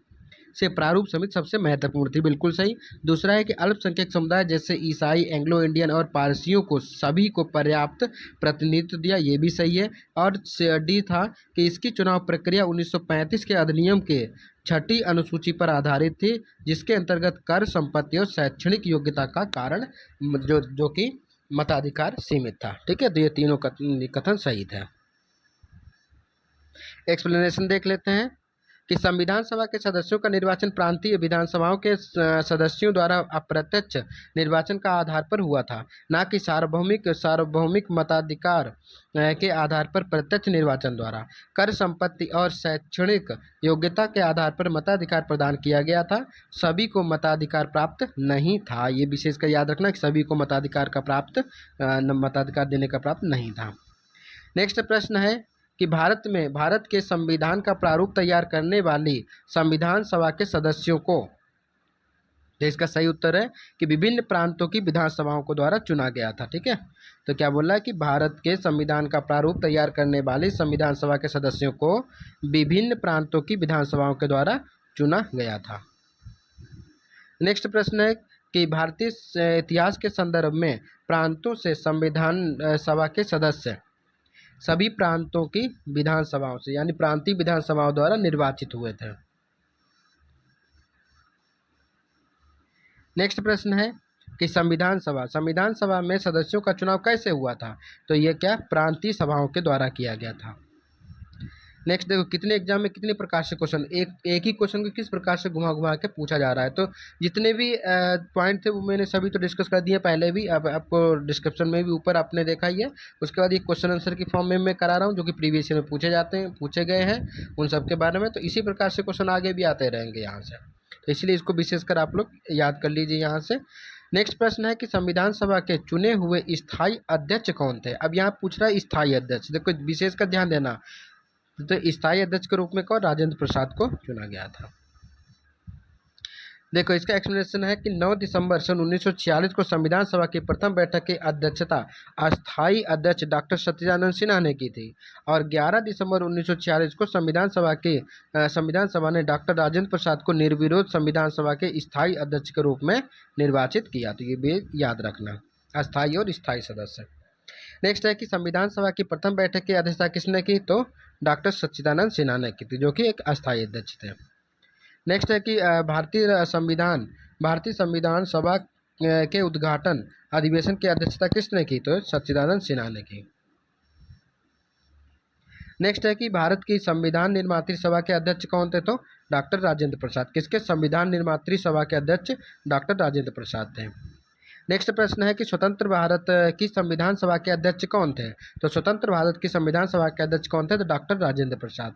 से प्रारूप समिति सबसे महत्वपूर्ण थी। बिल्कुल सही। दूसरा है कि अल्पसंख्यक समुदाय जैसे ईसाई, एंग्लो इंडियन और पारसियों को सभी को पर्याप्त प्रतिनिधित्व दिया, ये भी सही है। और डी था कि इसकी चुनाव प्रक्रिया 1935 के अधिनियम के 6ठी अनुसूची पर आधारित थी, जिसके अंतर्गत कर, संपत्ति और शैक्षणिक योग्यता का कारण जो कि मताधिकार सीमित था। ठीक है, तो ये तीनों कथन सही थे। एक्सप्लेनेशन देख लेते हैं कि संविधान सभा के सदस्यों का निर्वाचन प्रांतीय विधानसभाओं के सदस्यों द्वारा अप्रत्यक्ष निर्वाचन का आधार पर हुआ था, न कि सार्वभौमिक मताधिकार के आधार पर प्रत्यक्ष निर्वाचन द्वारा। कर, संपत्ति और शैक्षणिक योग्यता के आधार पर मताधिकार प्रदान किया गया था, सभी को मताधिकार प्राप्त नहीं था। ये विशेषकर याद रखना कि सभी को मताधिकार देने का प्राप्त नहीं था। नेक्स्ट प्रश्न है कि भारत के संविधान का प्रारूप तैयार करने वाली संविधान सभा के सदस्यों को, तो इसका सही उत्तर है कि विभिन्न प्रांतों की विधानसभाओं को द्वारा चुना गया था। ठीक है, तो क्या बोल रहा है कि भारत के संविधान का प्रारूप तैयार करने वाली संविधान सभा के सदस्यों को विभिन्न प्रांतों की विधानसभाओं के द्वारा चुना गया था। नेक्स्ट प्रश्न है कि भारतीय इतिहास के संदर्भ में प्रांतों से संविधान सभा के सदस्य सभी प्रांतों की विधानसभाओं से यानी प्रांतीय विधानसभाओं द्वारा निर्वाचित हुए थे। नेक्स्ट प्रश्न है कि संविधान सभा में सदस्यों का चुनाव कैसे हुआ था, तो ये क्या प्रांतीय सभाओं के द्वारा किया गया था। नेक्स्ट देखो, कितने एग्जाम में कितने प्रकार से क्वेश्चन, एक ही क्वेश्चन को किस प्रकार से घुमा के पूछा जा रहा है। तो जितने भी पॉइंट थे वो मैंने सभी तो डिस्कस कर दिए पहले भी, अब आपको डिस्क्रिप्शन में भी ऊपर आपने देखा ही है। उसके बाद ये क्वेश्चन आंसर की फॉर्म में मैं करा रहा हूँ, जो कि प्रीवियस ईयर में पूछे गए हैं उन सब के बारे में। तो इसी प्रकार से क्वेश्चन आगे भी आते रहेंगे यहाँ से, तो इसलिए इसको विशेषकर आप लोग याद कर लीजिए यहाँ से। नेक्स्ट प्रश्न है कि संविधान सभा के चुने हुए स्थायी अध्यक्ष कौन थे। अब यहाँ पूछ रहा है स्थायी अध्यक्ष, देखो विशेषकर ध्यान देना, तो स्थायी अध्यक्ष के रूप में कौन, राजेंद्र प्रसाद को चुना गया था। देखो इसका एक्सप्लेनेशन है कि 9 दिसंबर सन 1946 को संविधान सभा की प्रथम बैठक की अध्यक्षता अस्थायी अध्यक्ष डॉक्टर सच्चिदानंद सिन्हा ने की थी और 11 दिसंबर 1946 को संविधान सभा ने डॉक्टर राजेंद्र प्रसाद को निर्विरोध संविधान सभा के स्थायी अध्यक्ष के रूप में निर्वाचित किया। तो ये भी याद रखना, अस्थायी और स्थायी सदस्य। नेक्स्ट है कि संविधान सभा की प्रथम बैठक की अध्यक्षता किसने की, तो डॉक्टर सच्चिदानंद सिन्हा ने की थी, जो कि एक अस्थायी अध्यक्ष थे। नेक्स्ट है कि भारतीय संविधान सभा के उद्घाटन अधिवेशन की अध्यक्षता किसने की, तो सच्चिदानंद सिन्हा ने की। नेक्स्ट है कि भारत की संविधान निर्मात्री सभा के अध्यक्ष कौन थे, तो डॉक्टर राजेंद्र प्रसाद। किसके, संविधान निर्मात्री सभा के अध्यक्ष डॉक्टर राजेंद्र प्रसाद थे। नेक्स्ट प्रश्न है कि स्वतंत्र भारत की संविधान सभा के अध्यक्ष कौन थे, तो स्वतंत्र भारत की संविधान सभा के अध्यक्ष कौन थे, तो डॉक्टर राजेंद्र प्रसाद।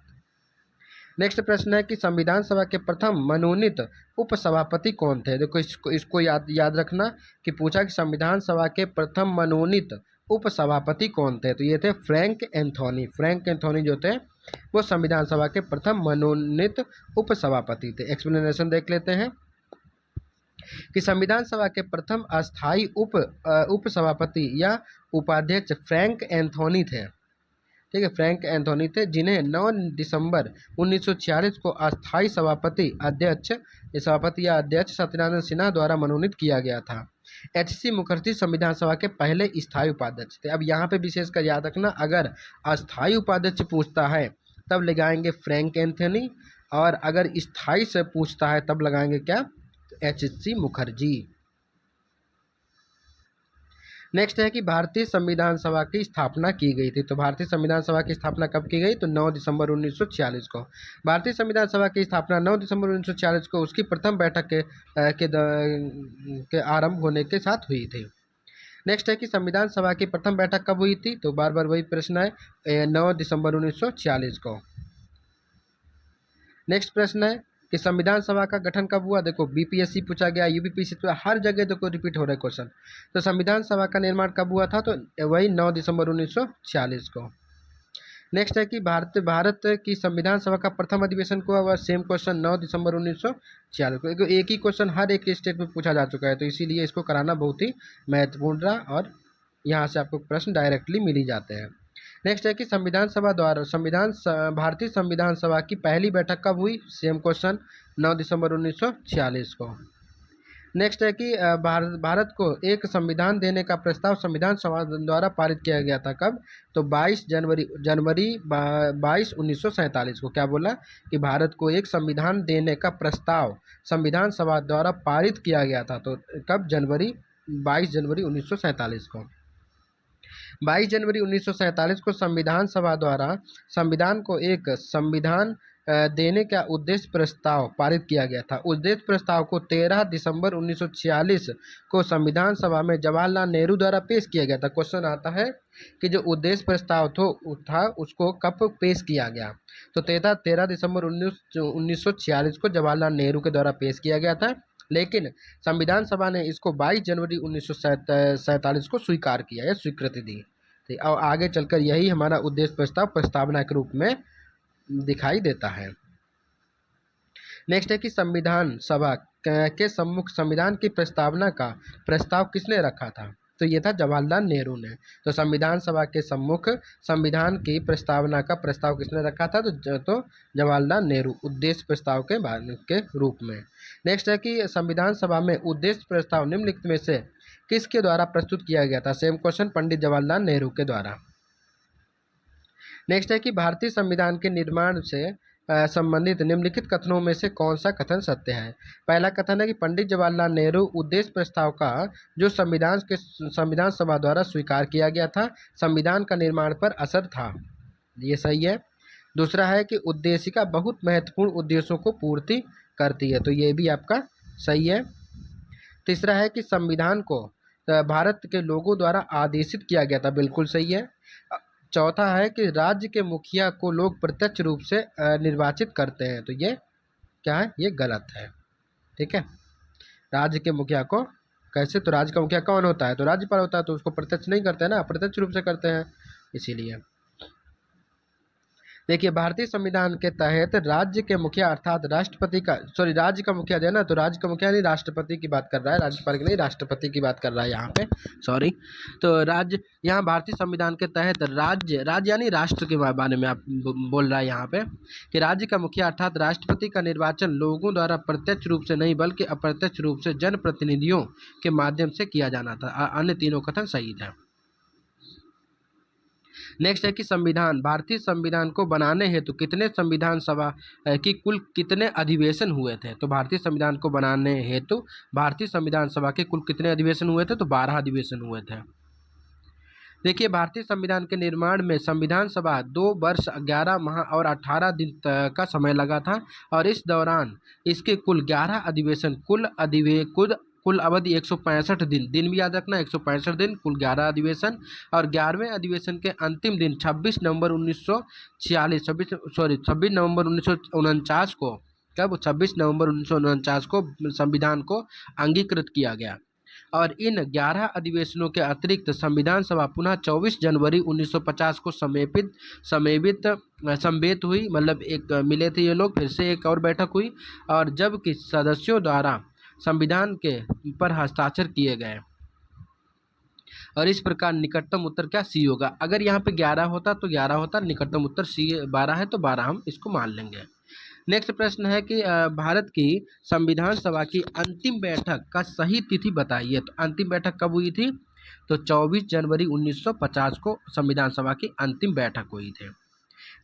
नेक्स्ट प्रश्न है कि संविधान सभा के प्रथम मनोनीत उपसभापति कौन थे। देखो इसको याद रखना कि पूछा कि संविधान सभा के प्रथम मनोनीत उपसभापति कौन थे, तो ये थे फ्रैंक एंथोनी जो थे वो संविधान सभा के प्रथम मनोनीत उपसभापति थे। एक्सप्लेनेशन देख लेते हैं कि संविधान सभा के प्रथम अस्थायी उपसभापति या उपाध्यक्ष फ्रैंक एंथोनी थे। ठीक है, फ्रैंक एंथोनी थे, जिन्हें 9 दिसंबर 1946 को अस्थायी सभापति या अध्यक्ष सत्यनारायण सिन्हा द्वारा मनोनीत किया गया था। एच.सी. मुखर्जी संविधान सभा के पहले स्थायी उपाध्यक्ष थे। अब यहाँ पे विशेषकर याद रखना, अगर अस्थायी उपाध्यक्ष पूछता है तब लगाएंगे फ्रैंक एंथोनी, और अगर स्थायी से पूछता है तब लगाएंगे क्या, एच.सी. मुखर्जी। नेक्स्ट है कि भारतीय संविधान सभा की स्थापना की गई थी। तो भारतीय संविधान सभा की स्थापना कब की गई? तो 9 दिसंबर 1946 को। भारतीय संविधान सभा की स्थापना 9 दिसंबर 1946 को उसकी प्रथम बैठक के आरंभ होने के साथ हुई थी। नेक्स्ट है कि संविधान सभा की प्रथम बैठक कब हुई थी? तो बार बार वही प्रश्न है, 9 दिसंबर 1946 को। नेक्स्ट प्रश्न है कि संविधान सभा का गठन कब हुआ? देखो बीपीएससी पूछा गया, यूपीपीएससी पूछा, हर जगह देखो रिपीट हो रहा है क्वेश्चन। तो संविधान सभा का निर्माण कब हुआ था? तो वही 9 दिसंबर 1946 को। नेक्स्ट है कि भारत की संविधान सभा का प्रथम अधिवेशन को हुआ, सेम क्वेश्चन 9 दिसंबर 1946 को। एक ही क्वेश्चन हर एक स्टेट में पूछा जा चुका है, तो इसीलिए इसको कराना बहुत ही महत्वपूर्ण रहा और यहाँ से आपको प्रश्न डायरेक्टली मिल ही जाते हैं। नेक्स्ट है कि संविधान सभा द्वारा भारतीय संविधान सभा की पहली बैठक कब हुई? सेम क्वेश्चन 9 दिसंबर 1946 को। नेक्स्ट है कि भारत को एक संविधान देने का प्रस्ताव संविधान सभा द्वारा पारित किया गया था कब? तो 22 जनवरी 1947 को। क्या बोला कि भारत को एक संविधान देने का प्रस्ताव संविधान सभा द्वारा पारित किया गया था, तो कब? 22 जनवरी 1947 को। 22 जनवरी 1947 को संविधान सभा द्वारा संविधान को एक संविधान देने का उद्देश्य प्रस्ताव पारित किया गया था। उद्देश्य प्रस्ताव को 13 दिसंबर 1946 को संविधान सभा में जवाहरलाल नेहरू द्वारा पेश किया गया था। क्वेश्चन आता है कि जो उद्देश्य प्रस्ताव था उसको कब पेश किया गया? तो 13 दिसंबर 1946 को जवाहरलाल नेहरू के द्वारा पेश किया गया था, लेकिन संविधान सभा ने इसको 22 जनवरी 1947 को स्वीकार किया या स्वीकृति दी थी। और आगे चलकर यही हमारा उद्देश्य प्रस्ताव प्रस्तावना के रूप में दिखाई देता है। नेक्स्ट है कि संविधान सभा के सम्मुख संविधान की प्रस्तावना का प्रस्ताव किसने रखा था? तो ये था जवाहरलाल नेहरू ने। तो संविधान सभा के सम्मुख संविधान की प्रस्तावना का प्रस्ताव किसने रखा था? तो जवाहरलाल नेहरू, उद्देश्य प्रस्ताव के रूप में। नेक्स्ट है कि संविधान सभा में उद्देश्य प्रस्ताव निम्नलिखित में से किसके द्वारा प्रस्तुत किया गया था? सेम क्वेश्चन पंडित जवाहरलाल नेहरू के द्वारा। नेक्स्ट है कि भारतीय संविधान के निर्माण से संबंधित निम्नलिखित कथनों में से कौन सा कथन सत्य है? पहला कथन है कि पंडित जवाहरलाल नेहरू उद्देश्य प्रस्ताव का जो संविधान सभा द्वारा स्वीकार किया गया था संविधान का निर्माण पर असर था, ये सही है। दूसरा है कि उद्देशिका बहुत महत्वपूर्ण उद्देश्यों को पूर्ति करती है, तो ये भी आपका सही है। तीसरा है कि संविधान को भारत के लोगों द्वारा आदेशित किया गया था, बिल्कुल सही है। चौथा है कि राज्य के मुखिया को लोग प्रत्यक्ष रूप से निर्वाचित करते हैं, तो ये क्या है? ये गलत है। ठीक है, राज्य के मुखिया को कैसे? तो राज्य का मुखिया कौन होता है? तो राज्यपाल होता है, तो उसको प्रत्यक्ष नहीं करते हैं ना, अप्रत्यक्ष रूप से करते हैं, इसीलिए। देखिए भारतीय संविधान के तहत राज्य के मुखिया अर्थात राष्ट्रपति का राज्य का मुखिया है ना, तो राज्य का मुखिया नहीं राष्ट्रपति की बात कर रहा है, राज्यपाल की नहीं, राष्ट्रपति की बात कर रहा है यहाँ पे, सॉरी। तो राज्य यहाँ भारतीय संविधान के तहत राज्य यानी राष्ट्र के बारे में आप बोल रहा है यहाँ पे कि राज्य का मुखिया अर्थात राष्ट्रपति का निर्वाचन लोगों द्वारा प्रत्यक्ष रूप से नहीं बल्कि अप्रत्यक्ष रूप से जनप्रतिनिधियों के माध्यम से किया जाना था। अन्य तीनों कथन सही थे। नेक्स्ट है कि भारतीय संविधान को बनाने हेतु कितने संविधान सभा की कुल कितने अधिवेशन हुए थे? तो भारतीय संविधान को बनाने हेतु भारतीय संविधान सभा के कुल कितने अधिवेशन हुए थे? तो 12 अधिवेशन हुए थे। देखिए भारतीय संविधान के निर्माण में संविधान सभा 2 वर्ष 11 माह और 18 दिन का समय लगा था और इस दौरान इसके कुल 11 अधिवेशन कुल अवधि 165 दिन भी याद रखना, 165 दिन, कुल 11 अधिवेशन। और 11वें अधिवेशन के अंतिम दिन 26 नवंबर 1949 को, कब? 26 नवंबर 1949 को संविधान को अंगीकृत किया गया। और इन 11 अधिवेशनों के अतिरिक्त संविधान सभा पुनः 24 जनवरी 1950 को समवेत हुई, मतलब एक मिले थे ये लोग, फिर से एक और बैठक हुई और जबकि सदस्यों द्वारा संविधान के पर हस्ताक्षर किए गए। और इस प्रकार निकटतम उत्तर क्या? सी होगा। अगर यहाँ पे 11 होता तो 11 होता, निकटतम उत्तर सी 12 है तो 12 हम इसको मान लेंगे। नेक्स्ट प्रश्न है कि भारत की संविधान सभा की अंतिम बैठक का सही तिथि बताइए। तो अंतिम बैठक कब हुई थी? तो 24 जनवरी 1950 को संविधान सभा की अंतिम बैठक हुई थी।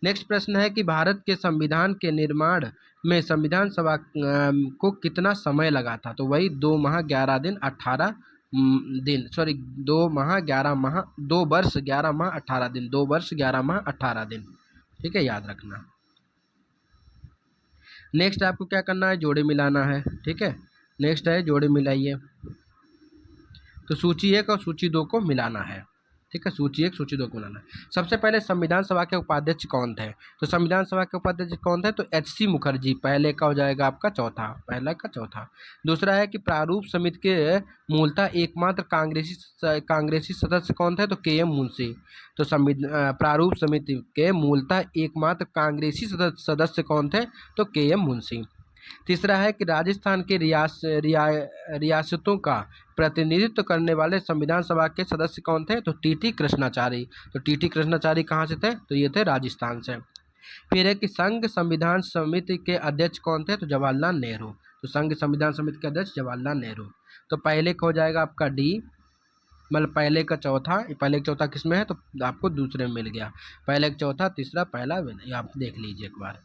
नेक्स्ट प्रश्न है कि भारत के संविधान के निर्माण में संविधान सभा को कितना समय लगा था? तो वही 2 माह 11 दिन 18 दिन, सॉरी 2 माह 11 माह, 2 वर्ष 11 माह 18 दिन, 2 वर्ष 11 माह 18 दिन। ठीक है, याद रखना। नेक्स्ट आपको क्या करना है, जोड़े मिलाना है। ठीक है, नेक्स्ट है जोड़े मिलाइए। तो सूची 1 और सूची 2 को मिलाना है। ठीक है, सूची 1 सूची 2 को मिलाना है। सबसे पहले संविधान सभा के उपाध्यक्ष कौन थे? तो संविधान सभा के उपाध्यक्ष कौन थे? तो एच.सी. मुखर्जी, पहले का हो जाएगा आपका चौथा, पहला का चौथा। दूसरा है कि प्रारूप समिति के मूलतः एकमात्र कांग्रेसी सदस्य कौन थे? तो के.एम. मुंशी। तो प्रारूप समिति के मूलतः एकमात्र कांग्रेसी सदस्य कौन थे? तो के.एम. मुंशी। तीसरा है कि राजस्थान के रियासतों का प्रतिनिधित्व करने वाले संविधान सभा के सदस्य कौन थे? तो टी.टी. कृष्णाचारी। तो टी.टी. कृष्णाचारी कहाँ से थे? तो ये थे राजस्थान से। फिर है कि संघ संविधान समिति के अध्यक्ष कौन थे? तो जवाहरलाल नेहरू। तो संघ संविधान समिति के अध्यक्ष जवाहरलाल नेहरू। तो पहले का हो जाएगा आपका डी, मतलब पहले का चौथा, पहले का चौथा किस में है? तो आपको दूसरे में मिल गया। पहले का चौथा, तीसरा, पहला, आप देख लीजिए एक बार।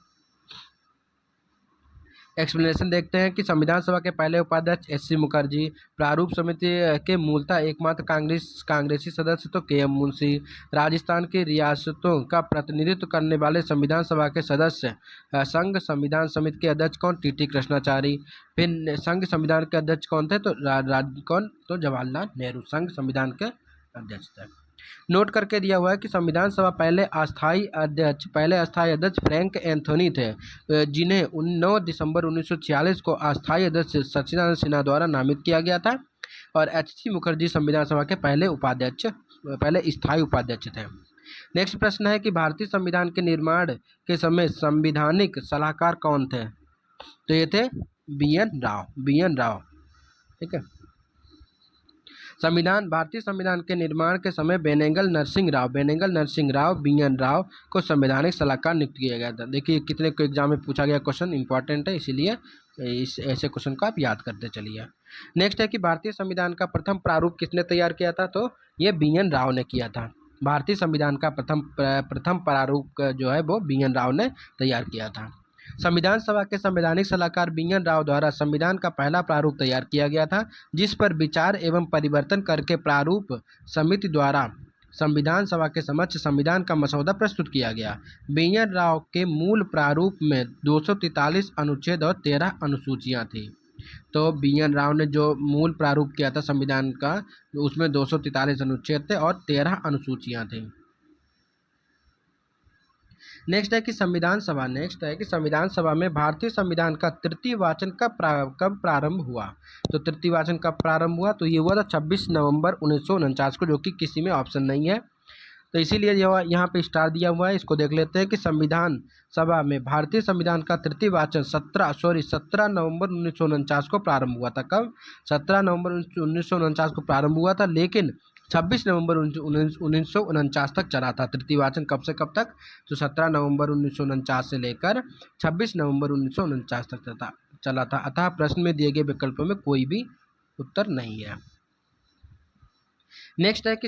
एक्सप्लेनेशन देखते हैं कि संविधान सभा के पहले उपाध्यक्ष एच.सी. मुखर्जी, प्रारूप समिति के मूलतः एकमात्र कांग्रेसी सदस्य तो के.एम. मुंशी, राजस्थान की रियासतों का प्रतिनिधित्व करने वाले संविधान सभा के सदस्य संघ संविधान समिति के अध्यक्ष कौन? टी.टी. कृष्णाचारी। फिर संघ संविधान के अध्यक्ष कौन थे? तो कौन? तो जवाहरलाल नेहरू संघ संविधान के अध्यक्ष थे। नोट करके दिया हुआ है कि संविधान सभा पहले अस्थायी अध्यक्ष फ्रैंक एंथोनी थे, जिन्हें 9 दिसंबर 1946 को अस्थायी अध्यक्ष सच्चिदानंद सिन्हा द्वारा नामित किया गया था। और एच.सी. मुखर्जी संविधान सभा के पहले स्थायी उपाध्यक्ष थे। नेक्स्ट प्रश्न है कि भारतीय संविधान के निर्माण के समय संवैधानिक सलाहकार कौन थे? तो ये थे बी.एन. राव। ठीक है, भारतीय संविधान के निर्माण के समय बेनेगल नरसिंह राव बी.एन. राव को संवैधानिक सलाहकार नियुक्त किया गया था। देखिए कितने को एग्जाम में पूछा गया क्वेश्चन, इंपॉर्टेंट है, इसीलिए ऐसे क्वेश्चन को आप याद करते चलिए। नेक्स्ट है कि भारतीय संविधान का प्रथम प्रारूप किसने तैयार किया था? तो ये बी.एन. राव ने किया था। भारतीय संविधान का प्रथम प्रारूप जो है वो बी.एन. राव ने तैयार किया था। संविधान सभा के संवैधानिक सलाहकार बी.एन. राव द्वारा संविधान का पहला प्रारूप तैयार किया गया था, जिस पर विचार एवं परिवर्तन करके प्रारूप समिति द्वारा संविधान सभा के समक्ष संविधान का मसौदा प्रस्तुत किया गया। बी.एन. राव के मूल प्रारूप में 243 अनुच्छेद और 13 अनुसूचियां थी। तो बी.एन. राव ने जो मूल प्रारूप किया था संविधान का, उसमें 243 अनुच्छेद थे और 13 अनुसूचियां थी। नेक्स्ट है कि संविधान सभा में भारतीय संविधान का तृतीय वाचन कब प्रारंभ हुआ? तो तृतीय वाचन कब प्रारंभ हुआ? तो ये हुआ था 26 नवंबर 1949 को, जो कि किसी में ऑप्शन नहीं है, तो इसीलिए यहाँ पे स्टार दिया हुआ है। इसको देख लेते हैं कि संविधान सभा में भारतीय संविधान का तृतीय वाचन 17 नवंबर 1949 को प्रारंभ हुआ था। कब? 17 नवंबर 1949 को प्रारंभ हुआ था, लेकिन 26 नवंबर 1949 तक चला था। तृतीय वाचन कब से कब तक? तो 17 नवंबर 1949 से लेकर 26 नवंबर 1949 तक चला था। अतः प्रश्न में दिए गए विकल्पों में कोई भी उत्तर नहीं है। नेक्स्ट है कि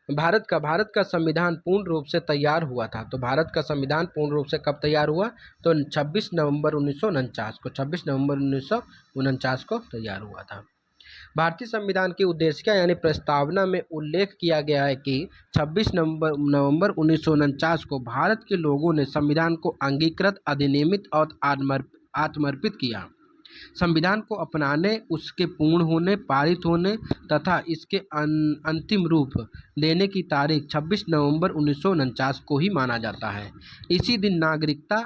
भारत का संविधान पूर्ण रूप से तैयार हुआ था। तो भारत का संविधान पूर्ण रूप से कब तैयार हुआ? तो 26 नवंबर 1949 को तैयार हुआ था। भारतीय संविधान की उद्देशिका यानी प्रस्तावना में उल्लेख किया गया है कि 26 नवंबर 1949 को भारत के लोगों ने संविधान को अंगीकृत, अधिनियमित और आत्मर्पित किया। संविधान को अपनाने, उसके पूर्ण होने, पारित होने तथा इसके अंतिम रूप देने की तारीख 26 नवंबर 1949 को ही माना जाता है। इसी दिन नागरिकता,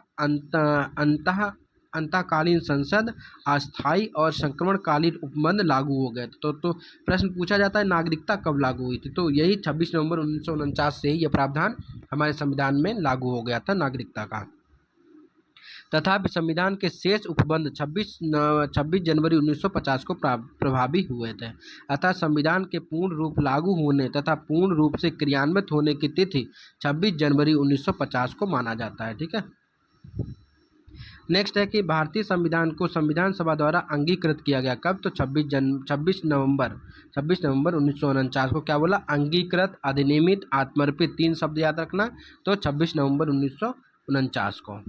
अंतःकालीन संसद, अस्थायी और संक्रमणकालीन उपबंध लागू हो गए। तो प्रश्न पूछा जाता है नागरिकता कब लागू हुई थी? तो यही 26 नवंबर 1949 से ही यह प्रावधान हमारे संविधान में लागू हो गया था नागरिकता का। तथापि संविधान के शेष उपबंध 26 जनवरी 1950 को प्रभावी हुए थे। अतः संविधान के पूर्ण रूप लागू होने तथा पूर्ण रूप से क्रियान्वित होने की तिथि 26 जनवरी 1950 को माना जाता है। ठीक है। नेक्स्ट है कि भारतीय संविधान को संविधान सभा द्वारा अंगीकृत किया गया कब? तो 26 नवंबर 1949 को क्या बोला? अंगीकृत, अधिनियमित, आत्मर्पित, 3 शब्द याद रखना। तो 26 नवंबर 1949 को।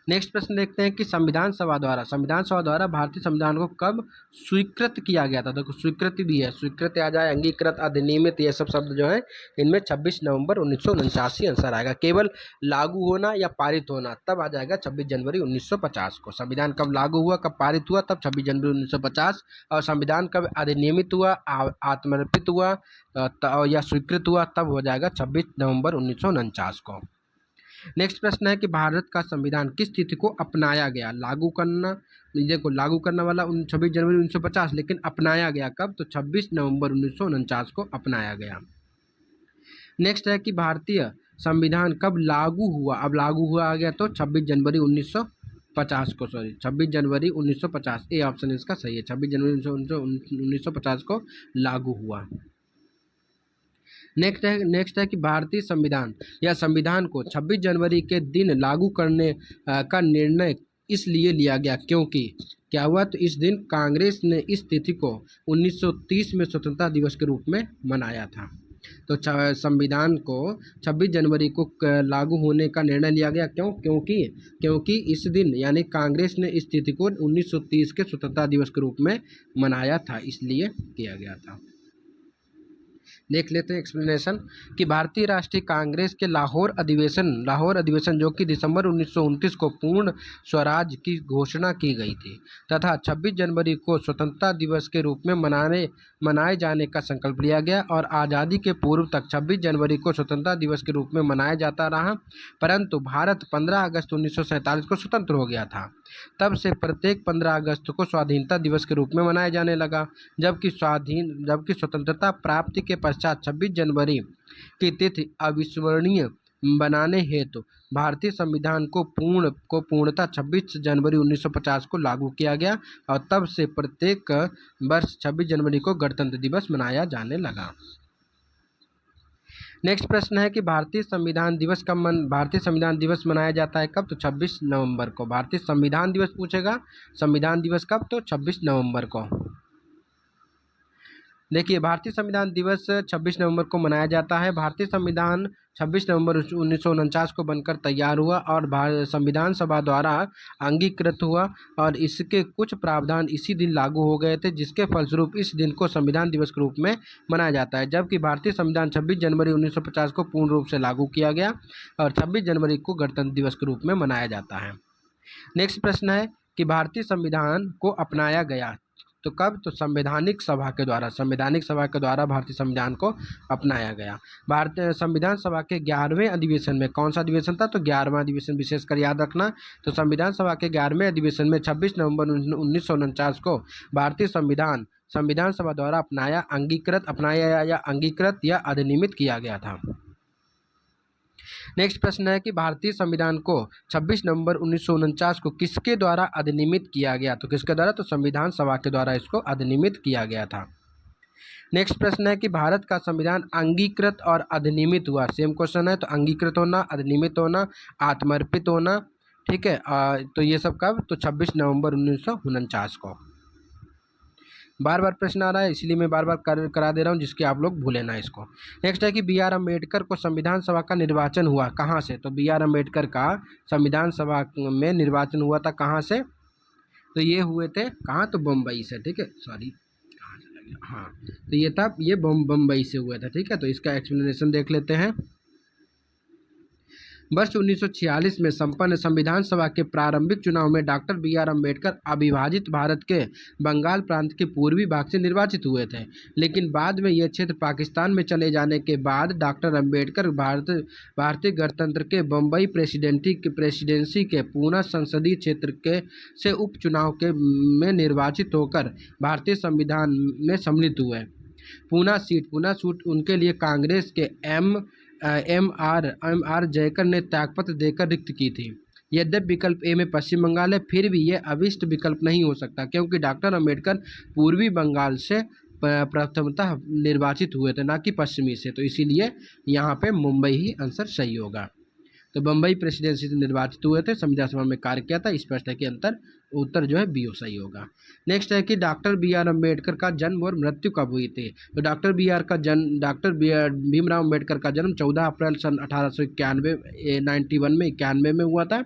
नेक्स्ट प्रश्न देखते हैं कि संविधान सभा द्वारा भारतीय संविधान को कब स्वीकृत किया गया था। देखो स्वीकृति भी है, स्वीकृत आ जाए, अंगीकृत, अधिनियमित, ये सब शब्द जो है इनमें 26 नवंबर 1949 आंसर आएगा। केवल लागू होना या पारित होना तब आ जाएगा 26 जनवरी 1950 को। संविधान कब लागू हुआ, कब पारित हुआ, तब 26 जनवरी 1950। और संविधान कब अधिनियमित हुआ, आत्मर्पित हुआ या स्वीकृत हुआ, तब हो जाएगा 26 नवंबर 1949 को। नेक्स्ट प्रश्न है कि भारत का संविधान किस तिथि को अपनाया गया। लागू करना, देखो लागू करने वाला 26 जनवरी 1950, लेकिन अपनाया गया कब, तो 26 नवंबर 1949 को अपनाया गया। नेक्स्ट है कि भारतीय संविधान कब लागू हुआ। अब लागू हुआ आ गया तो 26 जनवरी 1950 को, 26 जनवरी 1950, ए ऑप्शन इसका सही है, 26 जनवरी 1950 को लागू हुआ। नेक्स्ट है कि भारतीय संविधान या संविधान को 26 जनवरी के दिन लागू करने का निर्णय इसलिए लिया गया क्योंकि क्या हुआ, तो इस दिन कांग्रेस ने इस तिथि को 1930 में स्वतंत्रता दिवस के रूप में मनाया था। तो संविधान को 26 जनवरी को लागू होने का निर्णय लिया गया क्योंकि इस दिन यानी कांग्रेस ने इस तिथि को 1930 के स्वतंत्रता दिवस के रूप में मनाया था, इसलिए किया गया था। देख लेते हैं एक्सप्लेनेशन कि भारतीय राष्ट्रीय कांग्रेस के लाहौर अधिवेशन जो कि दिसंबर 1929 को पूर्ण स्वराज की घोषणा की गई थी तथा 26 जनवरी को स्वतंत्रता दिवस के रूप में मनाए जाने का संकल्प लिया गया और आज़ादी के पूर्व तक 26 जनवरी को स्वतंत्रता दिवस के रूप में मनाया जाता रहा, परंतु भारत 15 अगस्त 1947 को स्वतंत्र हो गया था। तब से प्रत्येक 15 अगस्त को स्वाधीनता दिवस के रूप में मनाया जाने लगा, जबकि स्वतंत्रता प्राप्ति के पश्चात 26 जनवरी की तिथि अविस्मरणीय बनाने हेतु भारतीय संविधान को पूर्णतः 26 जनवरी 1950 को लागू किया गया और तब से प्रत्येक वर्ष 26 जनवरी को गणतंत्र दिवस मनाया जाने लगा। नेक्स्ट प्रश्न है कि भारतीय संविधान दिवस मनाया जाता है कब, तो 26 नवंबर को। भारतीय संविधान दिवस पूछेगा, संविधान दिवस कब, तो 26 नवंबर को। देखिए भारतीय संविधान दिवस 26 नवंबर को मनाया जाता है। भारतीय संविधान 26 नवंबर 1949 को बनकर तैयार हुआ और संविधान सभा द्वारा अंगीकृत हुआ और इसके कुछ प्रावधान इसी दिन लागू हो गए थे, जिसके फलस्वरूप इस दिन को संविधान दिवस के रूप में मनाया जाता है। जबकि भारतीय संविधान 26 जनवरी 1950 को पूर्ण रूप से लागू किया गया और 26 जनवरी को गणतंत्र दिवस के रूप में मनाया जाता है। नेक्स्ट प्रश्न है कि भारतीय संविधान को अपनाया गया तो कब, तो संवैधानिक सभा के द्वारा भारतीय संविधान को अपनाया गया। भारतीय संविधान सभा के 11वें अधिवेशन में, कौन सा अधिवेशन था, तो 11वां अधिवेशन, विशेषकर याद रखना। तो संविधान सभा के 11वें अधिवेशन में 26 नवंबर 1949 को भारतीय संविधान सभा द्वारा अंगीकृत या अधिनियमित किया गया था। नेक्स्ट प्रश्न है कि भारतीय संविधान को 26 नवंबर 1949 को किसके द्वारा अधिनियमित किया गया, तो किसके द्वारा, तो संविधान सभा के द्वारा इसको अधिनियमित किया गया था। नेक्स्ट प्रश्न है कि भारत का संविधान अंगीकृत और अधिनियमित हुआ, सेम क्वेश्चन है, तो अंगीकृत होना, अधिनियमित होना, आत्मर्पित होना, ठीक है, तो ये सब कब, तो 26 नवंबर 1949 को। बार बार प्रश्न आ रहा है इसलिए मैं बार बार करा दे रहा हूँ, जिसके आप लोग भूले ना इसको। नेक्स्ट है कि B.R. अम्बेडकर को संविधान सभा का निर्वाचन हुआ कहाँ से, तो B.R. अम्बेडकर का संविधान सभा में निर्वाचन हुआ था कहाँ से, तो ये हुए थे कहाँ, तो बम्बई से, ठीक है, सॉरी कहाँ चला गया, हाँ, तो ये बम्बई से हुआ था, ठीक है। तो इसका एक्सप्लेनेशन देख लेते हैं। वर्ष 1946 में संपन्न संविधान सभा के प्रारंभिक चुनाव में डॉक्टर B.R. अम्बेडकर अविभाजित भारत के बंगाल प्रांत के पूर्वी भाग से निर्वाचित हुए थे, लेकिन बाद में यह क्षेत्र पाकिस्तान में चले जाने के बाद डॉक्टर अम्बेडकर भारतीय गणतंत्र के बम्बई प्रेसिडेंसी के पूना संसदीय क्षेत्र से उपचुनाव में निर्वाचित होकर भारतीय संविधान में सम्मिलित हुए। पूना सीट उनके लिए कांग्रेस के एम आर जयकर ने त्यागपत्र देकर रिक्त की थी। यद्यपि विकल्प ए में पश्चिम बंगाल है, फिर भी यह अभिष्ट विकल्प नहीं हो सकता क्योंकि डॉक्टर अम्बेडकर पूर्वी बंगाल से प्रथमतः निर्वाचित हुए थे, ना कि पश्चिमी से, तो इसीलिए यहाँ पे मुंबई ही आंसर सही होगा। तो बम्बई प्रेसिडेंसी से निर्वाचित हुए थे, संविधान सभा में कार्य किया था, स्पष्ट है कि उत्तर जो है बी सही होगा। नेक्स्ट है कि डॉक्टर B.R. अम्बेडकर का जन्म और मृत्यु कब हुई थी, तो डॉक्टर भीमराव अम्बेडकर का जन्म 14 अप्रैल सन 1891 में हुआ था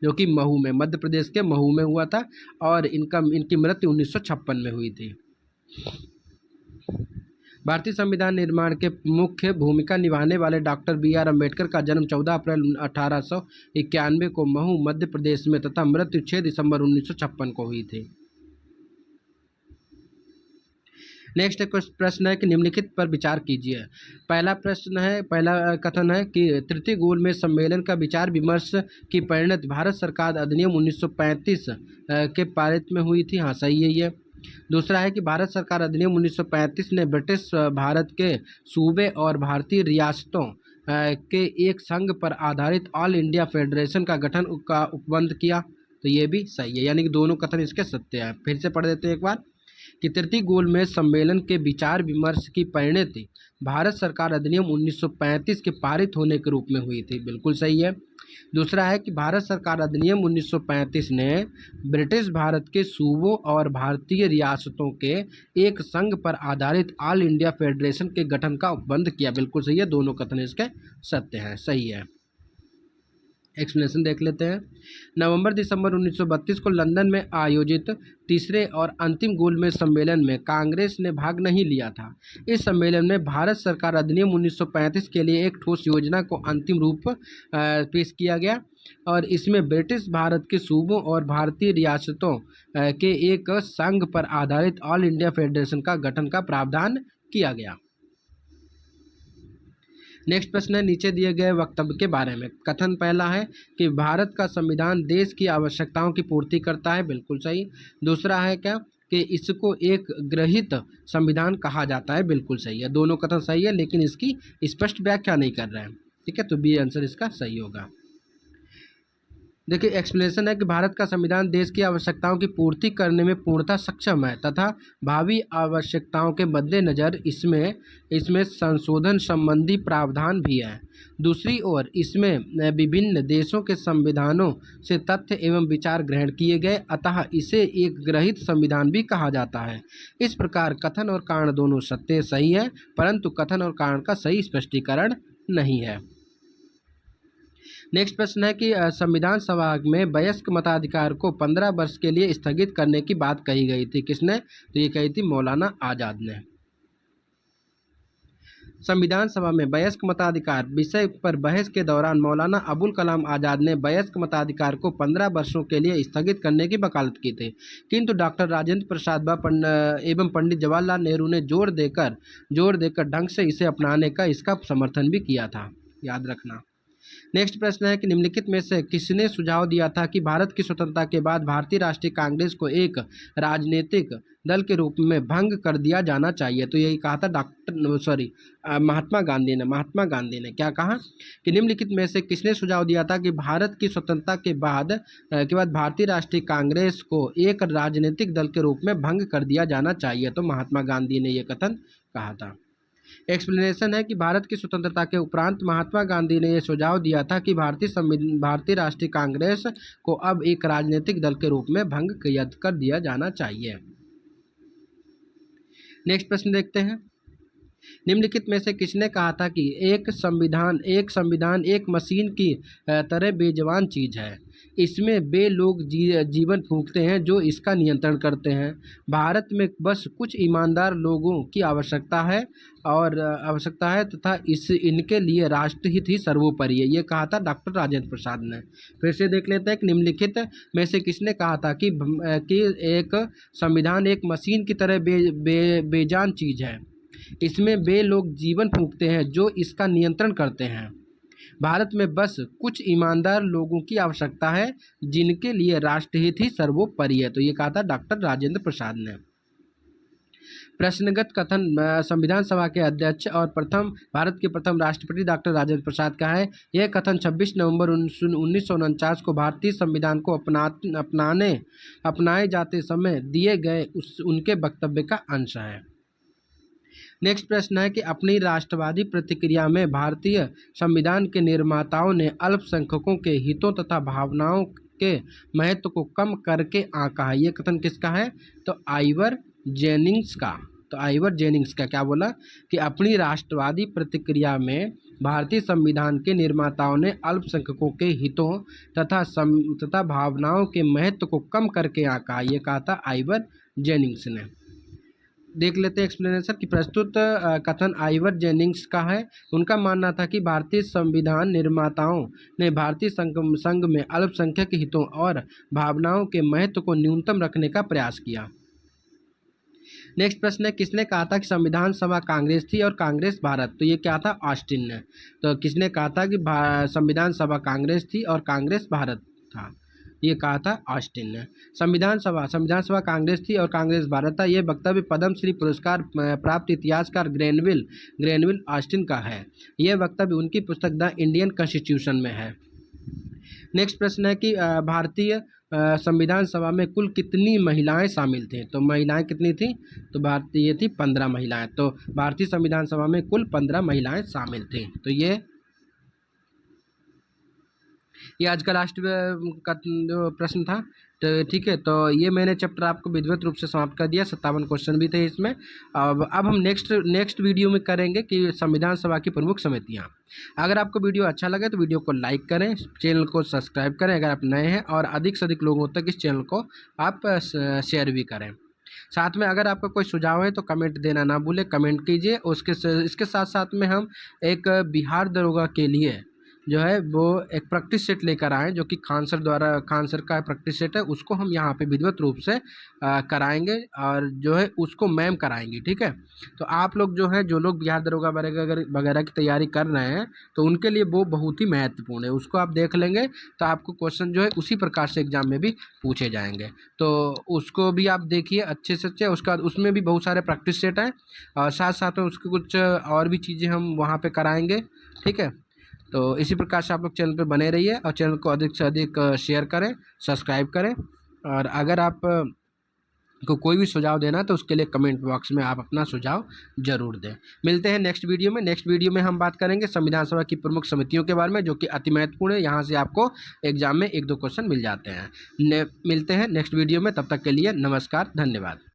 जो कि महू में, मध्य प्रदेश के महू में हुआ था और इनकी मृत्यु 1956 में हुई थी। भारतीय संविधान निर्माण के मुख्य भूमिका निभाने वाले डॉक्टर बी.आर. अम्बेडकर का जन्म 14 अप्रैल 1891 को महू मध्य प्रदेश में तथा मृत्यु 6 दिसंबर 1956 को हुई थी। नेक्स्ट प्रश्न है कि निम्नलिखित पर विचार कीजिए। पहला कथन है कि तृतीय गोलमेज सम्मेलन का विचार विमर्श की परिणति भारत सरकार अधिनियम 1935 के पारित में हुई थी। हाँ, सही है ये। दूसरा है कि भारत सरकार अधिनियम 1935 ने ब्रिटिश भारत के सूबे और भारतीय रियासतों के एक संघ पर आधारित ऑल इंडिया फेडरेशन का गठन का उपबंध किया। तो ये भी सही है, यानी कि दोनों कथन इसके सत्य हैं। फिर से पढ़ देते हैं एक बार कि तृतीय गोलमेज सम्मेलन के विचार विमर्श की परिणति भारत सरकार अधिनियम 1935 के पारित होने के रूप में हुई थी। बिल्कुल सही है। दूसरा है कि भारत सरकार अधिनियम 1935 ने ब्रिटिश भारत के सूबों और भारतीय रियासतों के एक संघ पर आधारित ऑल इंडिया फेडरेशन के गठन का उपबंध किया। बिल्कुल सही है, दोनों कथन इसके सत्य हैं, सही है। एक्सप्लेनेशन देख लेते हैं। नवंबर दिसंबर 1932 को लंदन में आयोजित तीसरे और अंतिम गोलमेज सम्मेलन में कांग्रेस ने भाग नहीं लिया था। इस सम्मेलन में भारत सरकार अधिनियम 1935 के लिए एक ठोस योजना को अंतिम रूप पेश किया गया और इसमें ब्रिटिश भारत के सूबों और भारतीय रियासतों के एक संघ पर आधारित ऑल इंडिया फेडरेशन का गठन का प्रावधान किया गया। नेक्स्ट प्रश्न है नीचे दिए गए वक्तव्य के बारे में। कथन पहला है कि भारत का संविधान देश की आवश्यकताओं की पूर्ति करता है। बिल्कुल सही। दूसरा है क्या कि इसको एक गृहीत संविधान कहा जाता है। बिल्कुल सही है, दोनों कथन सही है, लेकिन इसकी स्पष्ट व्याख्या नहीं कर रहे हैं। ठीक है, तो बी आंसर इसका सही होगा। देखिए, एक्सप्लेनेशन है कि भारत का संविधान देश की आवश्यकताओं की पूर्ति करने में पूर्णतः सक्षम है तथा भावी आवश्यकताओं के मद्देनज़र इसमें संशोधन संबंधी प्रावधान भी है। दूसरी ओर इसमें विभिन्न देशों के संविधानों से तथ्य एवं विचार ग्रहण किए गए, अतः इसे एक गृहीत संविधान भी कहा जाता है। इस प्रकार कथन और कारण दोनों सत्य सही है, परंतु कथन और कारण का सही स्पष्टीकरण नहीं है। नेक्स्ट प्रश्न है कि संविधान सभा में वयस्क मताधिकार को 15 वर्ष के लिए स्थगित करने की बात कही गई थी। किसने? तो ये कही थी मौलाना आज़ाद ने। संविधान सभा में वयस्क मताधिकार विषय पर बहस के दौरान मौलाना अबुल कलाम आज़ाद ने वयस्क मताधिकार को 15 वर्षों के लिए स्थगित करने की वकालत की थी, किंतु डॉक्टर राजेंद्र प्रसाद एवं पंडित जवाहरलाल नेहरू ने जोर देकर ढंग से इसे अपनाने का इसका समर्थन भी किया था। याद रखना। नेक्स्ट प्रश्न है कि निम्नलिखित में से किसने सुझाव दिया था कि भारत की स्वतंत्रता के बाद भारतीय राष्ट्रीय कांग्रेस को एक राजनीतिक दल के रूप में भंग कर दिया जाना चाहिए? तो यही कहा था महात्मा गांधी ने क्या कहा कि निम्नलिखित में से किसने सुझाव दिया था कि भारत की स्वतंत्रता के बाद भारतीय राष्ट्रीय कांग्रेस को एक राजनीतिक दल के रूप में भंग कर दिया जाना चाहिए? तो महात्मा गांधी ने यह कथन कहा था। एक्सप्लेनेशन है कि भारत की स्वतंत्रता के उपरांत महात्मा गांधी ने यह सुझाव दिया था कि भारतीय राष्ट्रीय कांग्रेस को अब एक राजनीतिक दल के रूप में भंग कर दिया जाना चाहिए। नेक्स्ट प्रश्न देखते हैं। निम्नलिखित में से किसने कहा था कि एक संविधान एक मशीन की तरह बेजुबान चीज है, इसमें वे लोग जीवन फूंकते हैं जो इसका नियंत्रण करते हैं। भारत में बस कुछ ईमानदार लोगों की आवश्यकता है तथा इनके लिए राष्ट्रहित ही सर्वोपरि है। ये कहा था डॉक्टर राजेंद्र प्रसाद ने। फिर से देख लेते हैं कि निम्नलिखित में से किसने कहा था कि एक संविधान एक मशीन की तरह बेजान चीज़ है, इसमें वे लोग जीवन फूंकते हैं जो इसका नियंत्रण करते हैं। भारत में बस कुछ ईमानदार लोगों की आवश्यकता है जिनके लिए राष्ट्रहित ही सर्वोपरि है। तो ये कहा था डॉक्टर राजेंद्र प्रसाद ने। प्रश्नगत कथन संविधान सभा के अध्यक्ष और भारत के प्रथम राष्ट्रपति डॉक्टर राजेंद्र प्रसाद का है। यह कथन 26 नवंबर 1949 को भारतीय संविधान को अपनाए जाते समय दिए गए उनके वक्तव्य का अंश है। नेक्स्ट प्रश्न है कि अपनी राष्ट्रवादी प्रतिक्रिया में भारतीय संविधान के निर्माताओं ने अल्पसंख्यकों के हितों तथा भावनाओं के महत्व को कम करके आंका है। ये कथन किसका है? तो आइवर जेनिंग्स का क्या बोला कि अपनी राष्ट्रवादी प्रतिक्रिया में भारतीय संविधान के निर्माताओं ने अल्पसंख्यकों के हितों तथा भावनाओं के महत्व को कम करके आंका। ये कहा था आइवर जेनिंग्स ने। देख लेते हैं एक्सप्लेनेशन कि प्रस्तुत कथन आइवर जेनिंग्स का है। उनका मानना था कि भारतीय संविधान निर्माताओं ने भारतीय संघ में अल्पसंख्यक हितों और भावनाओं के महत्व को न्यूनतम रखने का प्रयास किया। नेक्स्ट प्रश्न है, किसने कहा था कि संविधान सभा कांग्रेस थी और कांग्रेस भारत? तो ये क्या था? ऑस्टिन ने। तो किसने कहा था कि संविधान सभा कांग्रेस थी और कांग्रेस भारत था? ये कहा था ऑस्टिन ने। संविधान सभा कांग्रेस थी और कांग्रेस भारत था। ये वक्तव्य पद्मश्री पुरस्कार प्राप्त इतिहासकार ग्रेनविल ऑस्टिन का है। यह वक्तव्य उनकी पुस्तक द इंडियन कॉन्स्टिट्यूशन में है। नेक्स्ट प्रश्न है कि भारतीय संविधान सभा में कुल कितनी महिलाएं शामिल थीं? तो महिलाएं कितनी थीं? तो भारतीय थी 15 महिलाएं। तो भारतीय संविधान सभा में कुल 15 महिलाएं शामिल थीं। तो ये आज का लास्ट का प्रश्न था। तो ठीक है, तो ये मैंने चैप्टर आपको विधिवत रूप से समाप्त कर दिया। 57 क्वेश्चन भी थे इसमें। अब हम नेक्स्ट वीडियो में करेंगे कि संविधान सभा की प्रमुख समितियाँ। अगर आपको वीडियो अच्छा लगे तो वीडियो को लाइक करें, चैनल को सब्सक्राइब करें अगर आप नए हैं, और अधिक से अधिक लोगों तक इस चैनल को आप शेयर भी करें। साथ में अगर आपका कोई सुझाव है तो कमेंट देना ना भूलें, कमेंट कीजिए। इसके साथ साथ में हम एक बिहार दरोगा के लिए जो है वो एक प्रैक्टिस सेट लेकर आए, जो कि खान सर का प्रैक्टिस सेट है। उसको हम यहाँ पे विधिवत रूप से कराएंगे और जो है उसको मैम कराएंगे। ठीक है, तो आप लोग जो लोग बिहार दरोगा वगैरह की तैयारी कर रहे हैं तो उनके लिए वो बहुत ही महत्वपूर्ण है। उसको आप देख लेंगे तो आपको क्वेश्चन जो है उसी प्रकार से एग्जाम में भी पूछे जाएंगे। तो उसको भी आप देखिए अच्छे से अच्छे। उसका उसमें भी बहुत सारे प्रैक्टिस सेट हैं और साथ साथ में उसके कुछ और भी चीज़ें हम वहाँ पर कराएँगे। ठीक है, तो इसी प्रकार से आप लोग चैनल पर बने रहिए और चैनल को अधिक से अधिक शेयर करें, सब्सक्राइब करें। और अगर आप को कोई भी सुझाव देना तो उसके लिए कमेंट बॉक्स में आप अपना सुझाव जरूर दें। मिलते हैं नेक्स्ट वीडियो में। नेक्स्ट वीडियो में हम बात करेंगे संविधान सभा की प्रमुख समितियों के बारे में, जो कि अति महत्वपूर्ण है। यहाँ से आपको एग्जाम में 1-2 क्वेश्चन मिल जाते हैं। मिलते हैं नेक्स्ट वीडियो में, तब तक के लिए नमस्कार, धन्यवाद।